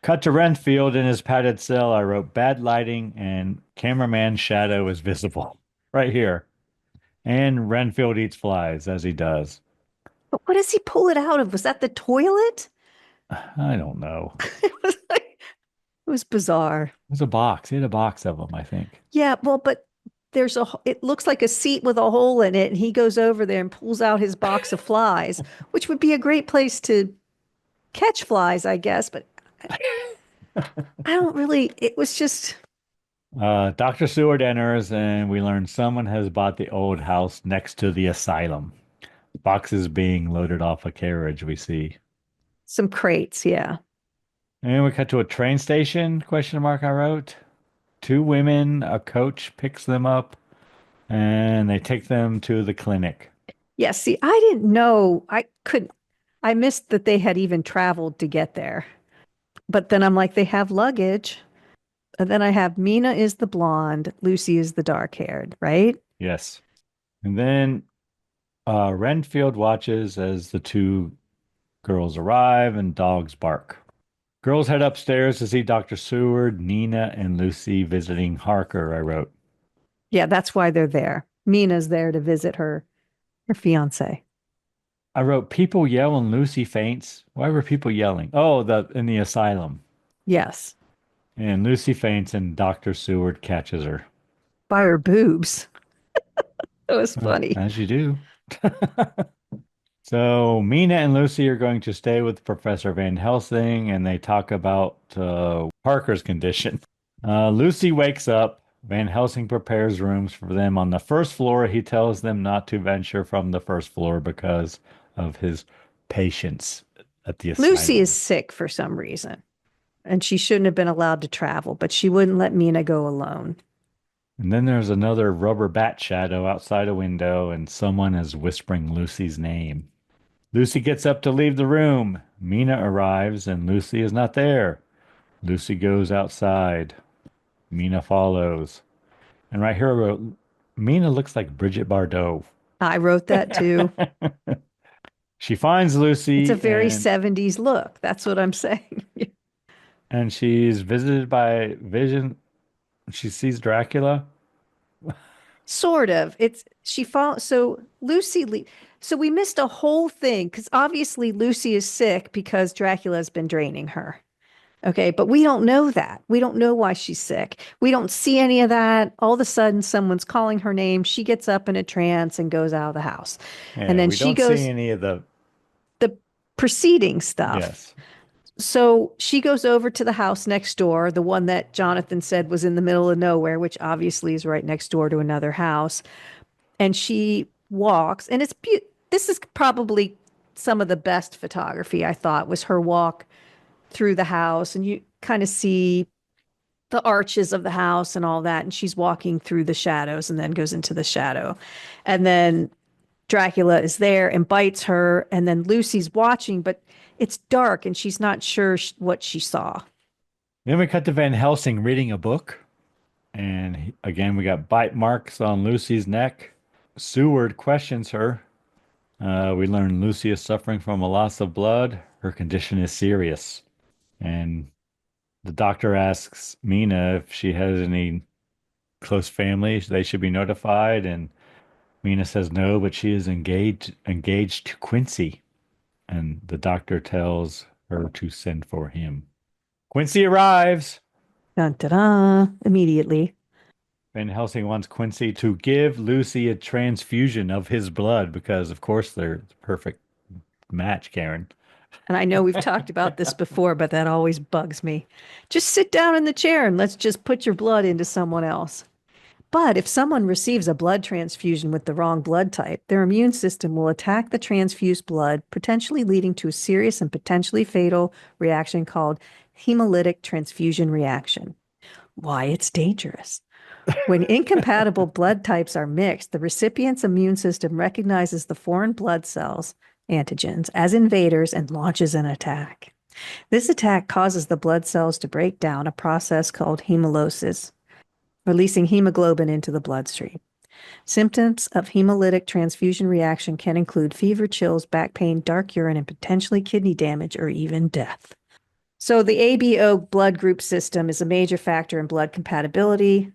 Cut to Renfield in his padded cell. I wrote, bad lighting and cameraman's shadow is visible. Right here. And Renfield eats flies, as he does. But what does he pull it out of? Was that the toilet? I don't know. It was like, It was bizarre. It was a box. He had a box of them, I think. Yeah, well, but it looks like a seat with a hole in it, and he goes over there and pulls out his box of flies, which would be a great place to catch flies, I guess, but I don't really, it was just, Dr. Seward enters, and we learn someone has bought the old house next to the asylum. Boxes being loaded off a carriage, we see. some crates, yeah. And we cut to a train station, question mark, I wrote. Two women, a coach picks them up, and they take them to the clinic. Yeah, see, I didn't know, I missed that they had even traveled to get there. But then I'm like, they have luggage. And then I have Mina is the blonde, Lucy is the dark haired, right? Yes. And then Renfield watches as the two girls arrive and dogs bark. Girls head upstairs to see Dr. Seward, Nina, and Lucy visiting Harker, I wrote. Yeah, that's why they're there. Mina's there to visit her fiance. I wrote, people yell and Lucy faints. Why were people yelling? Oh, in the asylum. Yes, And Lucy faints and Dr. Seward catches her. by her boobs. It was Well, funny. as you do. So Mina and Lucy are going to stay with Professor Van Helsing, and they talk about Parker's condition. Lucy wakes up. Van Helsing prepares rooms for them on the first floor. He tells them not to venture from the first floor because of his patients at the asylum. Lucy is sick for some reason, and she shouldn't have been allowed to travel, but she wouldn't let Mina go alone. And then there's another rubber bat shadow outside a window, and someone is whispering Lucy's name. Lucy gets up to leave the room. Mina arrives, and Lucy is not there. Lucy goes outside. Mina follows. And right here I wrote, Mina looks like Bridget Bardot. I wrote that too. She finds Lucy. It's a very 70s look. That's what I'm saying. And she's visited by vision. She sees Dracula. Sort of. So so we missed a whole thing because obviously Lucy is sick because Dracula has been draining her. Okay, but we don't know that. We don't know why she's sick. We don't see any of that. All of a sudden, someone's calling her name. She gets up in a trance and goes out of the house. Yeah, and then we she don't goes see any of the preceding stuff. yes. So she goes over to the house next door, the one that Jonathan said was in the middle of nowhere, which obviously is right next door to another house. And she walks, and this is probably some of the best photography I thought was her walk through the house, and you kind of see the arches of the house and all that, and she's walking through the shadows and then goes into the shadow. And then Dracula is there and bites her, and then Lucy's watching, but it's dark and she's not sure what she saw. Then we cut to Van Helsing reading a book. And again, we got bite marks on Lucy's neck. Seward questions her. We learn Lucy is suffering from a loss of blood. Her condition is serious. And the doctor asks Mina if she has any close family they should be notified. And Mina says no, but she is engaged to Quincy. And the doctor tells her to send for him. Quincy arrives. Dun, dun, dun, immediately. Van Helsing wants Quincy to give Lucy a transfusion of his blood because, of course, they're the perfect match, Karen. And I know we've talked about this before, but that always bugs me. Just sit down in the chair and let's just put your blood into someone else. But if someone receives a blood transfusion with the wrong blood type, their immune system will attack the transfused blood, potentially leading to a serious and potentially fatal reaction called hemolytic transfusion reaction. Why it's dangerous. When incompatible blood types are mixed, the recipient's immune system recognizes the foreign blood cells, antigens, as invaders and launches an attack. This attack causes the blood cells to break down, a process called hemolysis, releasing hemoglobin into the bloodstream. Symptoms of hemolytic transfusion reaction can include fever, chills, back pain, dark urine, and potentially kidney damage or even death. So the ABO blood group system is a major factor in blood compatibility.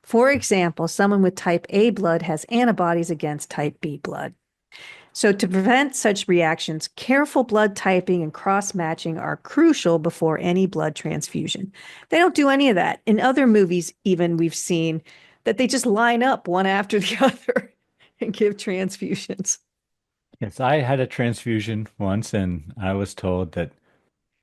For example, someone with type A blood has antibodies against type B blood. So, to prevent such reactions, careful blood typing and cross matching are crucial before any blood transfusion. They don't do any of that. In other movies, even we've seen that they just line up one after the other and give transfusions. Yes, I had a transfusion once, and I was told that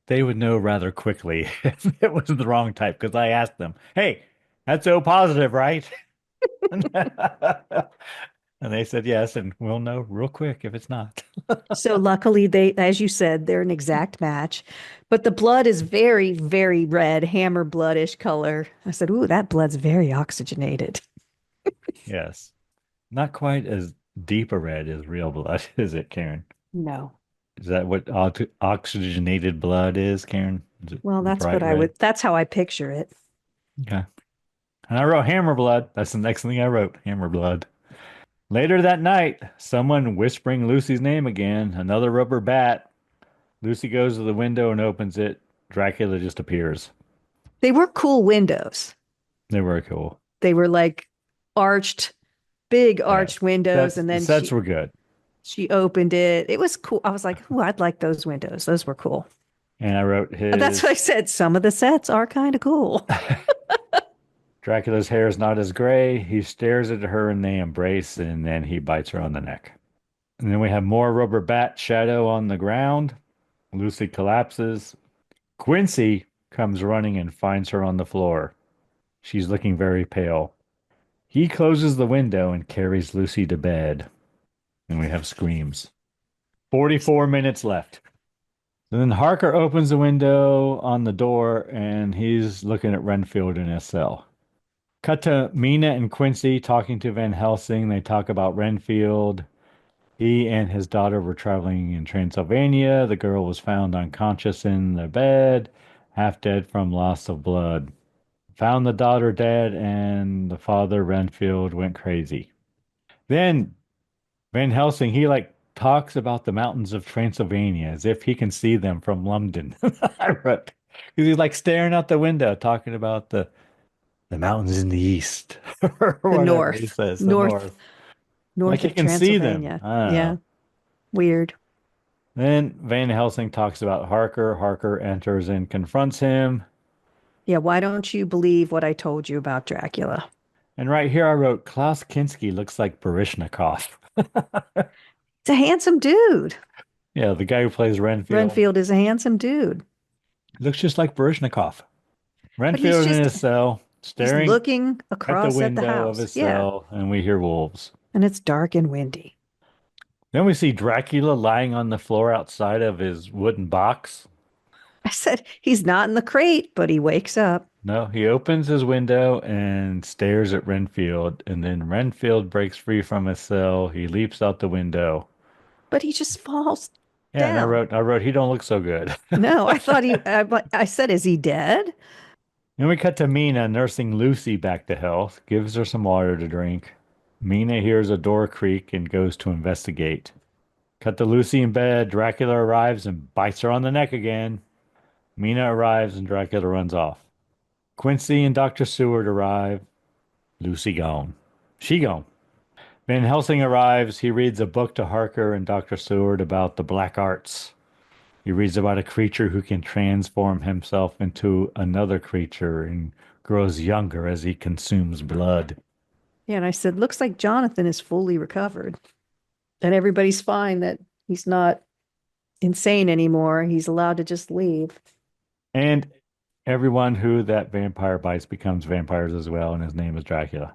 they would know rather quickly if it was the wrong type because I asked them, "Hey, that's O positive, right?" And they said yes, and we'll know real quick if it's not. So, luckily, they, as you said, they're an exact match, but the blood is very, very red, hammer bloodish color. I said, "Ooh, that blood's very oxygenated." Yes. Not quite as deep a red as real blood, is it, Karen? No. Is that what oxygenated blood is, Karen? Is it Well, that's bright what I red? would, that's how I picture it. Okay. And I wrote hammer blood. That's the next thing I wrote, hammer blood. Later that night, someone whispering Lucy's name again, another rubber bat. Lucy goes to the window and opens it. Dracula just appears. They were cool windows. They were cool. They were like arched, big Yes. arched windows, Sets, and the then sets were good. she opened it. It was cool. I was like, "Ooh, I'd like those windows. Those were cool." And I wrote That's what I his said. Some of the sets are kind of cool. Dracula's hair is not as gray. He stares at her and they embrace, and then he bites her on the neck. And then we have more rubber bat shadow on the ground. Lucy collapses. Quincy comes running and finds her on the floor. She's looking very pale. He closes the window and carries Lucy to bed. And we have screams. 44 minutes left. And then Harker opens the window on the door and he's looking at Renfield in his cell. Cut to Mina and Quincy talking to Van Helsing. They talk about Renfield. He and his daughter were traveling in Transylvania. The girl was found unconscious in the bed, half dead from loss of blood. Found the daughter dead, and the father, Renfield, went crazy. Then Van Helsing, he like talks about the mountains of Transylvania as if he can see them from London. I wrote, because he's like staring out the window, talking about the mountains in the east, or The whatever he north, says, the north, north. Like north he of can see them. Transylvania. I don't Yeah, know. weird. Then Van Helsing talks about Harker. Harker enters and confronts him. Yeah, why don't you believe what I told you about Dracula? And right here I wrote Klaus Kinski looks like Baryshnikov. It's a handsome dude. Yeah, the guy who plays Renfield Renfield is a handsome dude, looks just like Baryshnikov. but he's Renfield in just his cell, he's staring looking at the across at the window of house. his Yeah, cell, and we hear wolves. and it's dark and windy. Then we see Dracula lying on the floor outside of his wooden box. I said he's not in the crate, but he wakes up. No, he opens his window and stares at Renfield, and then Renfield breaks free from his cell. He leaps out the window. But he just falls Yeah, and down. I wrote, he don't look so good. No, I thought I said, is he dead? Then we cut to Mina nursing Lucy back to health, gives her some water to drink. Mina hears a door creak and goes to investigate. Cut to Lucy in bed. Dracula arrives and bites her on the neck again. Mina arrives and Dracula runs off. Quincy and Dr. Seward arrive. Lucy gone. She gone. Van Helsing arrives. He reads a book to Harker and Dr. Seward about the black arts. He reads about a creature who can transform himself into another creature and grows younger as he consumes blood. Yeah, and I said, looks like Jonathan is fully recovered. And everybody's fine that he's not insane anymore. He's allowed to just leave. And everyone who that vampire bites becomes vampires as well, and his name is Dracula.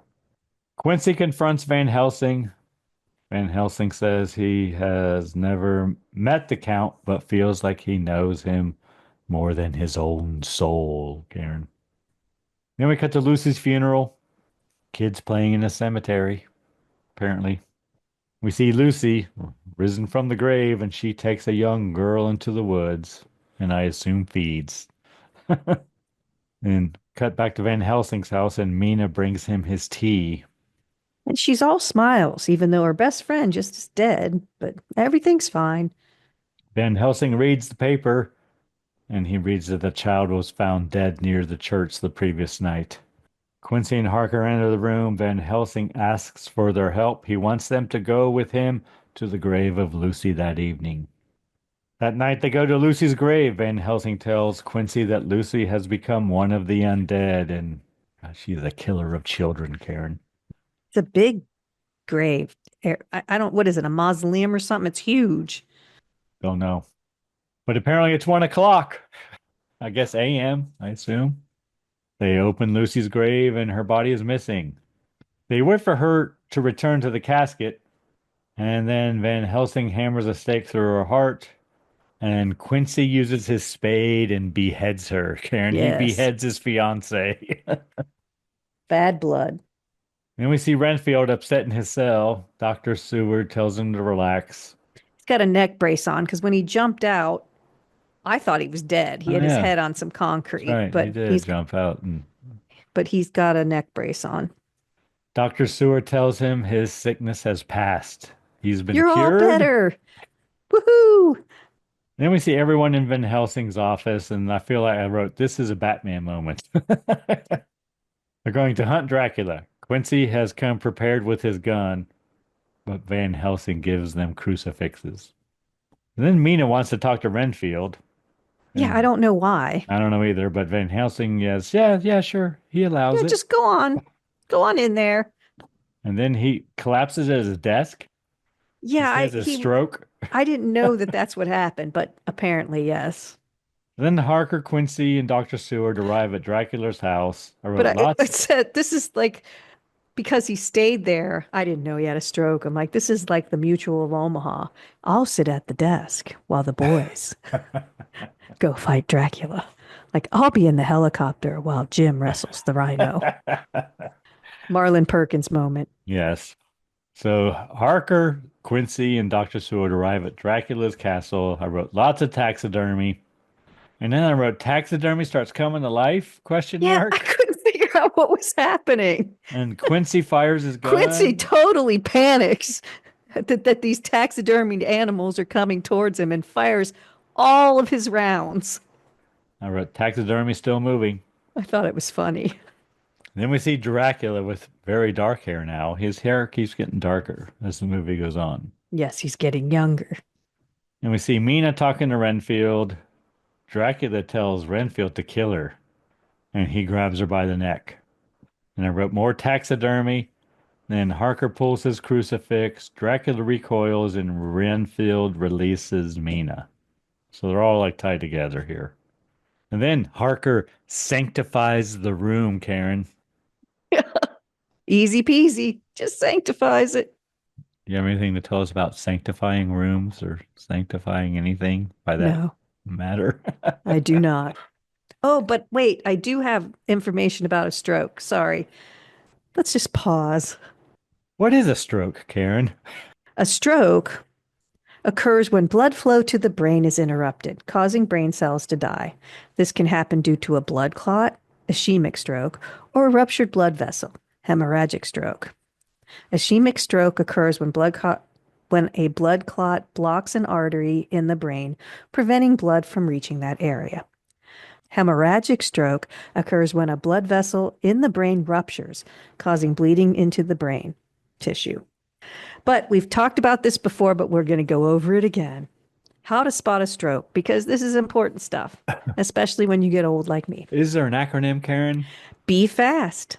Quincy confronts Van Helsing. Van Helsing says he has never met the Count, but feels like he knows him more than his own soul, Karen. Then we cut to Lucy's funeral. Kids playing in a cemetery, apparently. We see Lucy risen from the grave, and she takes a young girl into the woods, and I assume feeds. And cut back to Van Helsing's house, and Mina brings him his tea. And she's all smiles, even though her best friend just is dead, but everything's fine. Van Helsing reads the paper, and he reads that the child was found dead near the church the previous night. Quincy and Harker enter the room. Van Helsing asks for their help. He wants them to go with him to the grave of Lucy that evening. That night they go to Lucy's grave. Van Helsing tells Quincy that Lucy has become one of the undead and she's a killer of children, Karen. It's a big grave. I don't, what is it, a mausoleum or something? It's huge. Don't know. But apparently it's 1 o'clock. I guess AM, I assume. They open Lucy's grave and her body is missing. They wait for her to return to the casket, and then Van Helsing hammers a stake through her heart, and Quincy uses his spade and beheads her. Karen, Yes. He beheads his fiance. Bad blood. Then we see Renfield upset in his cell. Dr. Seward tells him to relax. He's got a neck brace on because when he jumped out, I thought he was dead. He had his head on some concrete. That's right, but he did jump out. But he's got a neck brace on. Dr. Seward tells him his sickness has passed. He's been You're cured. all better. Woohoo! Then we see everyone in Van Helsing's office, and I feel like I wrote, this is a Batman moment. They're going to hunt Dracula. Quincy has come prepared with his gun, but Van Helsing gives them crucifixes. And then Mina wants to talk to Renfield. Yeah, I don't know why. I don't know either, but Van Helsing, yes, yeah, sure. He allows it. Just go on. Go on in there. And then he collapses at his desk. Yeah, he has a stroke. I didn't know that that's what happened, but apparently, yes. Then Harker, Quincy, and Dr. Seward arrive at Dracula's house. I said, this is like, because he stayed there, I didn't know he had a stroke. I'm like, this is like the Mutual of Omaha. I'll sit at the desk while the boys go fight Dracula. Like, I'll be in the helicopter while Jim wrestles the rhino. Marlon Perkins moment. Yes. So Harker, Quincy, and Dr. Seward arrive at Dracula's castle. I wrote lots of taxidermy. And then I wrote taxidermy starts coming to life? Question mark. I couldn't figure out what was happening. And Quincy fires his gun. Quincy totally panics that these taxidermied animals are coming towards him and fires all of his rounds. I wrote taxidermy still moving. I thought it was funny. Then we see Dracula with very dark hair now. His hair keeps getting darker as the movie goes on. Yes, he's getting younger. And we see Mina talking to Renfield. Dracula tells Renfield to kill her, and he grabs her by the neck. And I wrote more taxidermy. Then Harker pulls his crucifix. Dracula recoils, and Renfield releases Mina. So they're all like tied together here. And then Harker sanctifies the room, Karen. Easy peasy. Just sanctifies it. Do you have anything to tell us about sanctifying rooms or sanctifying anything by that matter? I do not. Oh, but wait, I do have information about a stroke. Sorry. Let's just pause. What is a stroke, Karen? A stroke occurs when blood flow to the brain is interrupted, causing brain cells to die. This can happen due to a blood clot, ischemic stroke, or a ruptured blood vessel, hemorrhagic stroke. Ischemic stroke occurs when a blood clot blocks an artery in the brain, preventing blood from reaching that area. Hemorrhagic stroke occurs when a blood vessel in the brain ruptures, causing bleeding into the brain tissue. But we've talked about this before, but we're going to go over it again. How to spot a stroke, because this is important stuff, especially when you get old like me. Is there an acronym, Karen? Be fast.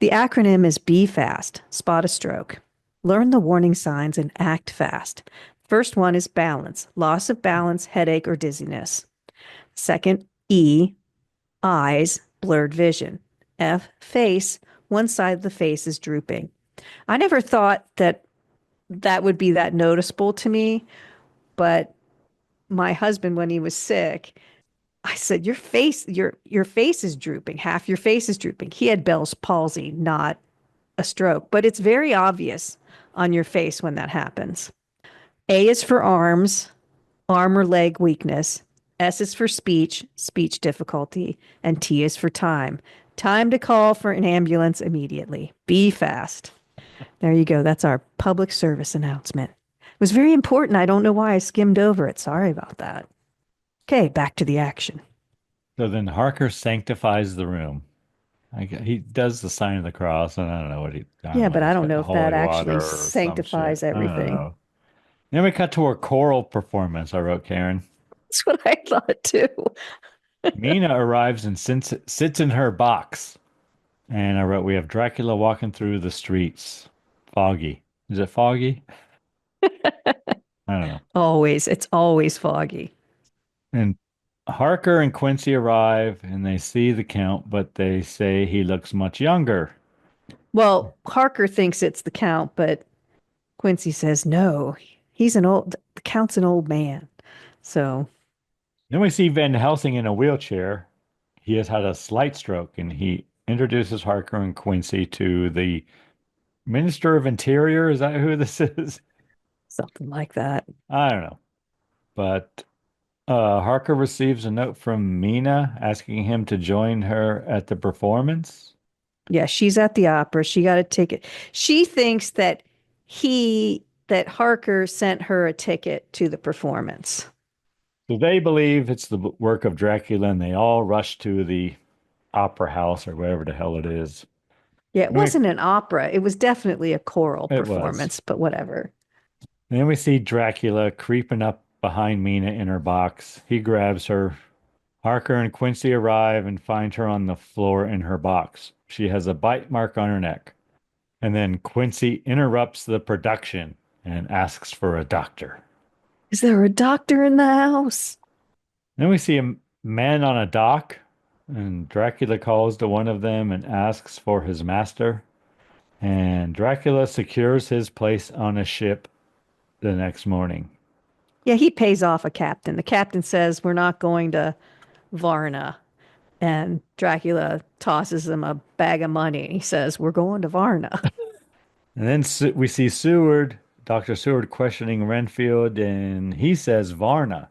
The acronym is Be Fast, Spot a Stroke. Learn the warning signs and act fast. First one is balance, loss of balance, headache, or dizziness. Second, E, eyes, blurred vision. F, face, one side of the face is drooping. I never thought that would be that noticeable to me, but my husband, when he was sick, I said, your face is drooping. Half your face is drooping. He had Bell's palsy, not a stroke, but it's very obvious on your face when that happens. A is for arms, arm or leg weakness. S is for speech, speech difficulty. And T is for time. Time to call for an ambulance immediately. Be fast. There you go. That's our public service announcement. It was very important. I don't know why I skimmed over it. Sorry about that. Okay, back to the action. So then Harker sanctifies the room. He does the sign of the cross, and I don't know what I don't Yeah, know. but I He's don't got know if that holy actually water or some shit. sanctifies I don't everything. know. Then we cut to a choral performance. I wrote Karen. That's what I thought too. Mina arrives and sits in her box. And I wrote, we have Dracula walking through the streets. Foggy. Is it foggy? I don't know. It's always foggy. And Harker and Quincy arrive and they see the Count, but they say he looks much younger. Well, Harker thinks it's the Count, but Quincy says no. The Count's an old man. So, Then we see Van Helsing in a wheelchair. He has had a slight stroke and he introduces Harker and Quincy to the Minister of Interior. Is that who this is? something like that. I don't know. But Harker receives a note from Mina asking him to join her at the performance. Yeah, she's at the opera. She got a ticket. She thinks that Harker sent her a ticket to the performance. So they believe it's the work of Dracula, and they all rush to the opera house or wherever the hell it is. Yeah, it And we- wasn't an opera. It was definitely a choral It was. performance, but whatever. And then we see Dracula creeping up behind Mina in her box. He grabs her. Harker and Quincy arrive and find her on the floor in her box. She has a bite mark on her neck. And then Quincy interrupts the production and asks for a doctor. Is there a doctor in the house? Then we see a man on a dock, and Dracula calls to one of them and asks for his master. And Dracula secures his place on a ship the next morning. Yeah, he pays off a captain. The captain says, "We're not going to Varna." And Dracula tosses him a bag of money. He says, "We're going to Varna." And then we see Seward, Dr. Seward questioning Renfield, and he says Varna.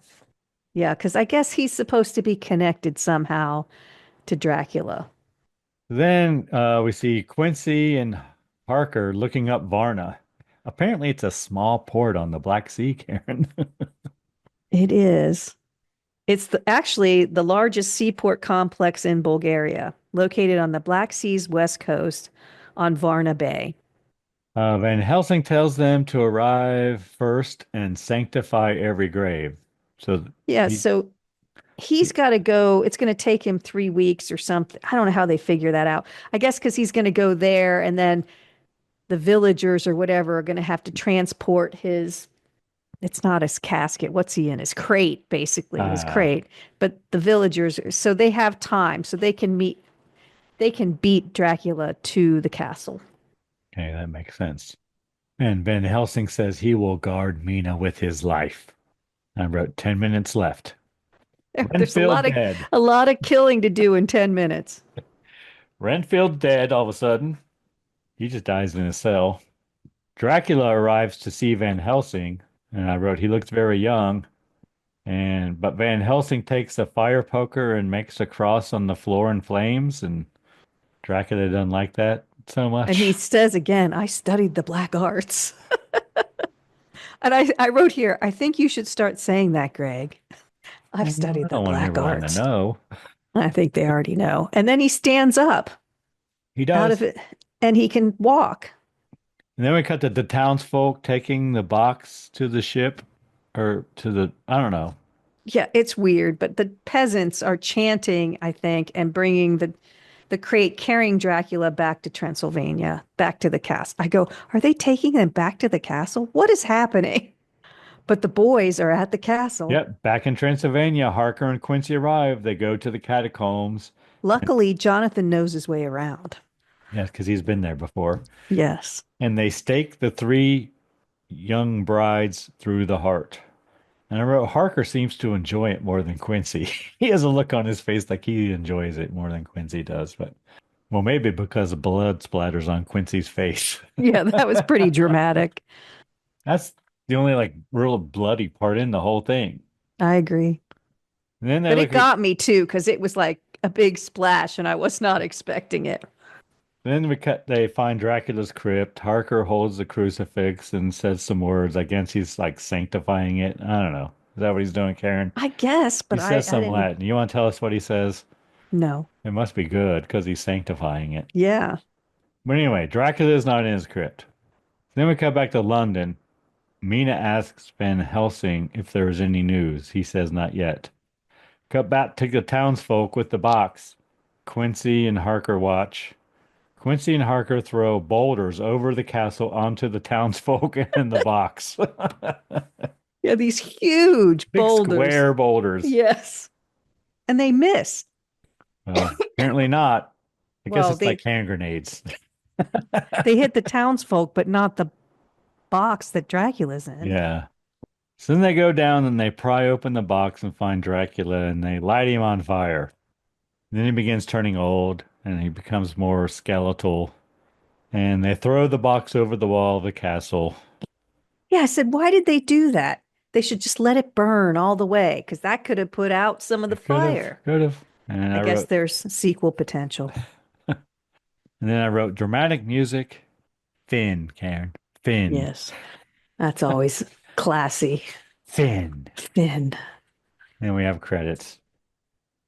Yeah, because I guess he's supposed to be connected somehow to Dracula. Then we see Quincy and Harker looking up Varna. Apparently, it's a small port on the Black Sea, Karen. It is. Actually the largest seaport complex in Bulgaria, located on the Black Sea's west coast on Varna Bay. Van Helsing tells them to arrive first and sanctify every grave. So Yeah, he, so he's got to go. It's going to take him 3 weeks or something. I don't know how they figure that out. I guess because he's going to go there and then the villagers or whatever are going to have to transport it's not his casket. What's he in? His crate, basically, his uh, crate. But the villagers, so they have time, so they can beat Dracula to the castle. okay, that makes sense. And Van Helsing says he will guard Mina with his life. I wrote 10 minutes left. There's Renfield dead. a lot of killing to do in 10 minutes. Renfield dead all of a sudden. He just dies in his cell. Dracula arrives to see Van Helsing, and I wrote he looks very young. But Van Helsing takes a fire poker and makes a cross on the floor in flames, and Dracula doesn't like that so And he much. says again, I studied the black arts. And I wrote here, I think you should start saying that, Greg. I've I studied the don't want black everyone to arts. know. I think they already know. And then he stands up He out does. of it and he can walk. And then we cut to the townsfolk taking the box to the ship or to I don't know. Yeah, it's weird, but the peasants are chanting, I think, and bringing the crate, carrying Dracula back to Transylvania, back to the castle. I go, are they taking them back to the castle? What is happening? But the boys are at the castle. Yep, back in Transylvania, Harker and Quincy arrive. They go to the catacombs. Luckily, Jonathan knows his way around. Yes, because he's been there before. Yes. And they stake the three young brides through the heart. And I wrote, Harker seems to enjoy it more than Quincy. He has a look on his face like he enjoys it more than Quincy does. But, well, maybe because blood splatters on Quincy's face. Yeah, that was pretty dramatic. That's the only like real bloody part in the whole thing. I agree. And then they But look it got me too, because it was like a big splash and I was not expecting it. then they find Dracula's crypt. Harker holds the crucifix and says some words. I guess he's like sanctifying it. I don't know. Is that what he's doing, Karen? I guess, He but says I some didn't. Latin. You want to tell us what he says? No. It must be good because he's sanctifying it. Yeah. But anyway, Dracula is not in his crypt. Then we cut back to London. Mina asks Van Helsing if there is any news. He says not yet. Cut back to the townsfolk with the box. Quincy and Harker watch. Quincy and Harker throw boulders over the castle onto the townsfolk in the box. Yeah, these huge Big boulders. square boulders. Yes. And they miss. Well, apparently not. I guess Well, it's like hand grenades. They hit the townsfolk, but not the box that Dracula's in. Yeah. So then they go down and they pry open the box and find Dracula and they light him on fire. Then he begins turning old and he becomes more skeletal. And they throw the box over the wall of the castle. Yeah, I said, why did they do that? They should just let it burn all the way, because that could have put out some of the fire. Could have. And I guess there's sequel potential. And then I wrote dramatic music. Finn, Karen. Finn. Yes. That's always classy. Finn. Finn. And we have credits.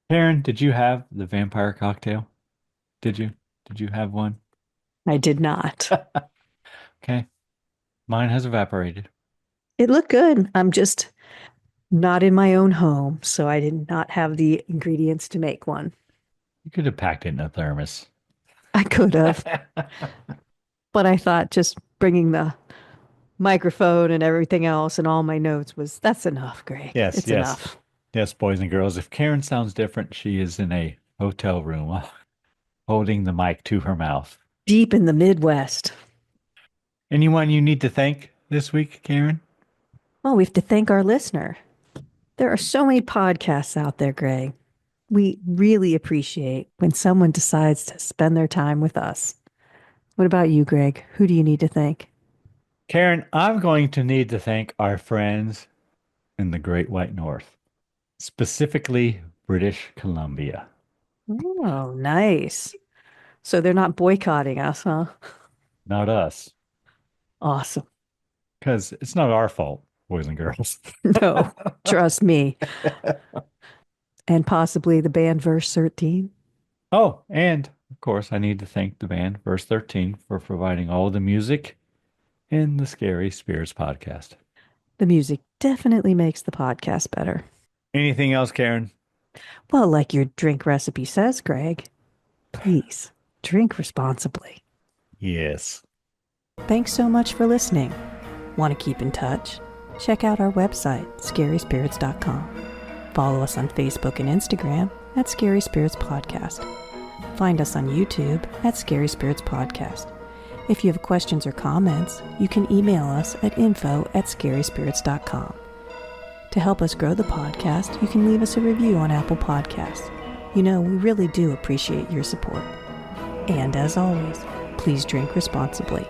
Karen, did you have the vampire cocktail? Did you? Did you have one? I did not. Okay. Mine has evaporated. It looked good. I'm just not in my own home, so I did not have the ingredients to make one. You could have packed it in a thermos. I could have. But I thought just bringing the microphone and everything else and all my notes that's enough, Greg. Yes, it's yes. enough. Yes, boys and girls. If Karen sounds different, she is in a hotel room holding the mic to her mouth. Deep in the Midwest. Anyone you need to thank this week, Karen? Well, we have to thank our listener. There are so many podcasts out there, Greg. We really appreciate when someone decides to spend their time with us. What about you, Greg? Who do you need to thank? Karen, I'm going to need to thank our friends in the Great White North, specifically British Columbia. Oh, nice. So they're not boycotting us, huh? Not us, Awesome. because it's not our fault, boys and girls. No, trust me. And possibly the band Verse 13. Oh, and of course, I need to thank the band Verse 13 for providing all the music in the Scary Spirits podcast. The music definitely makes the podcast better. Anything else, Karen? Well, like your drink recipe says, Greg, please drink responsibly. Yes. Thanks so much for listening. Want to keep in touch? Check out our website, scaryspirits.com. Follow us on Facebook and Instagram at Scary Spirits Podcast. Find us on YouTube at Scary Spirits Podcast. If you have questions or comments, you can email us at info@scaryspirits.com. To help us grow the podcast, you can leave us a review on Apple Podcasts. You know, we really do appreciate your support. And as always, please drink responsibly.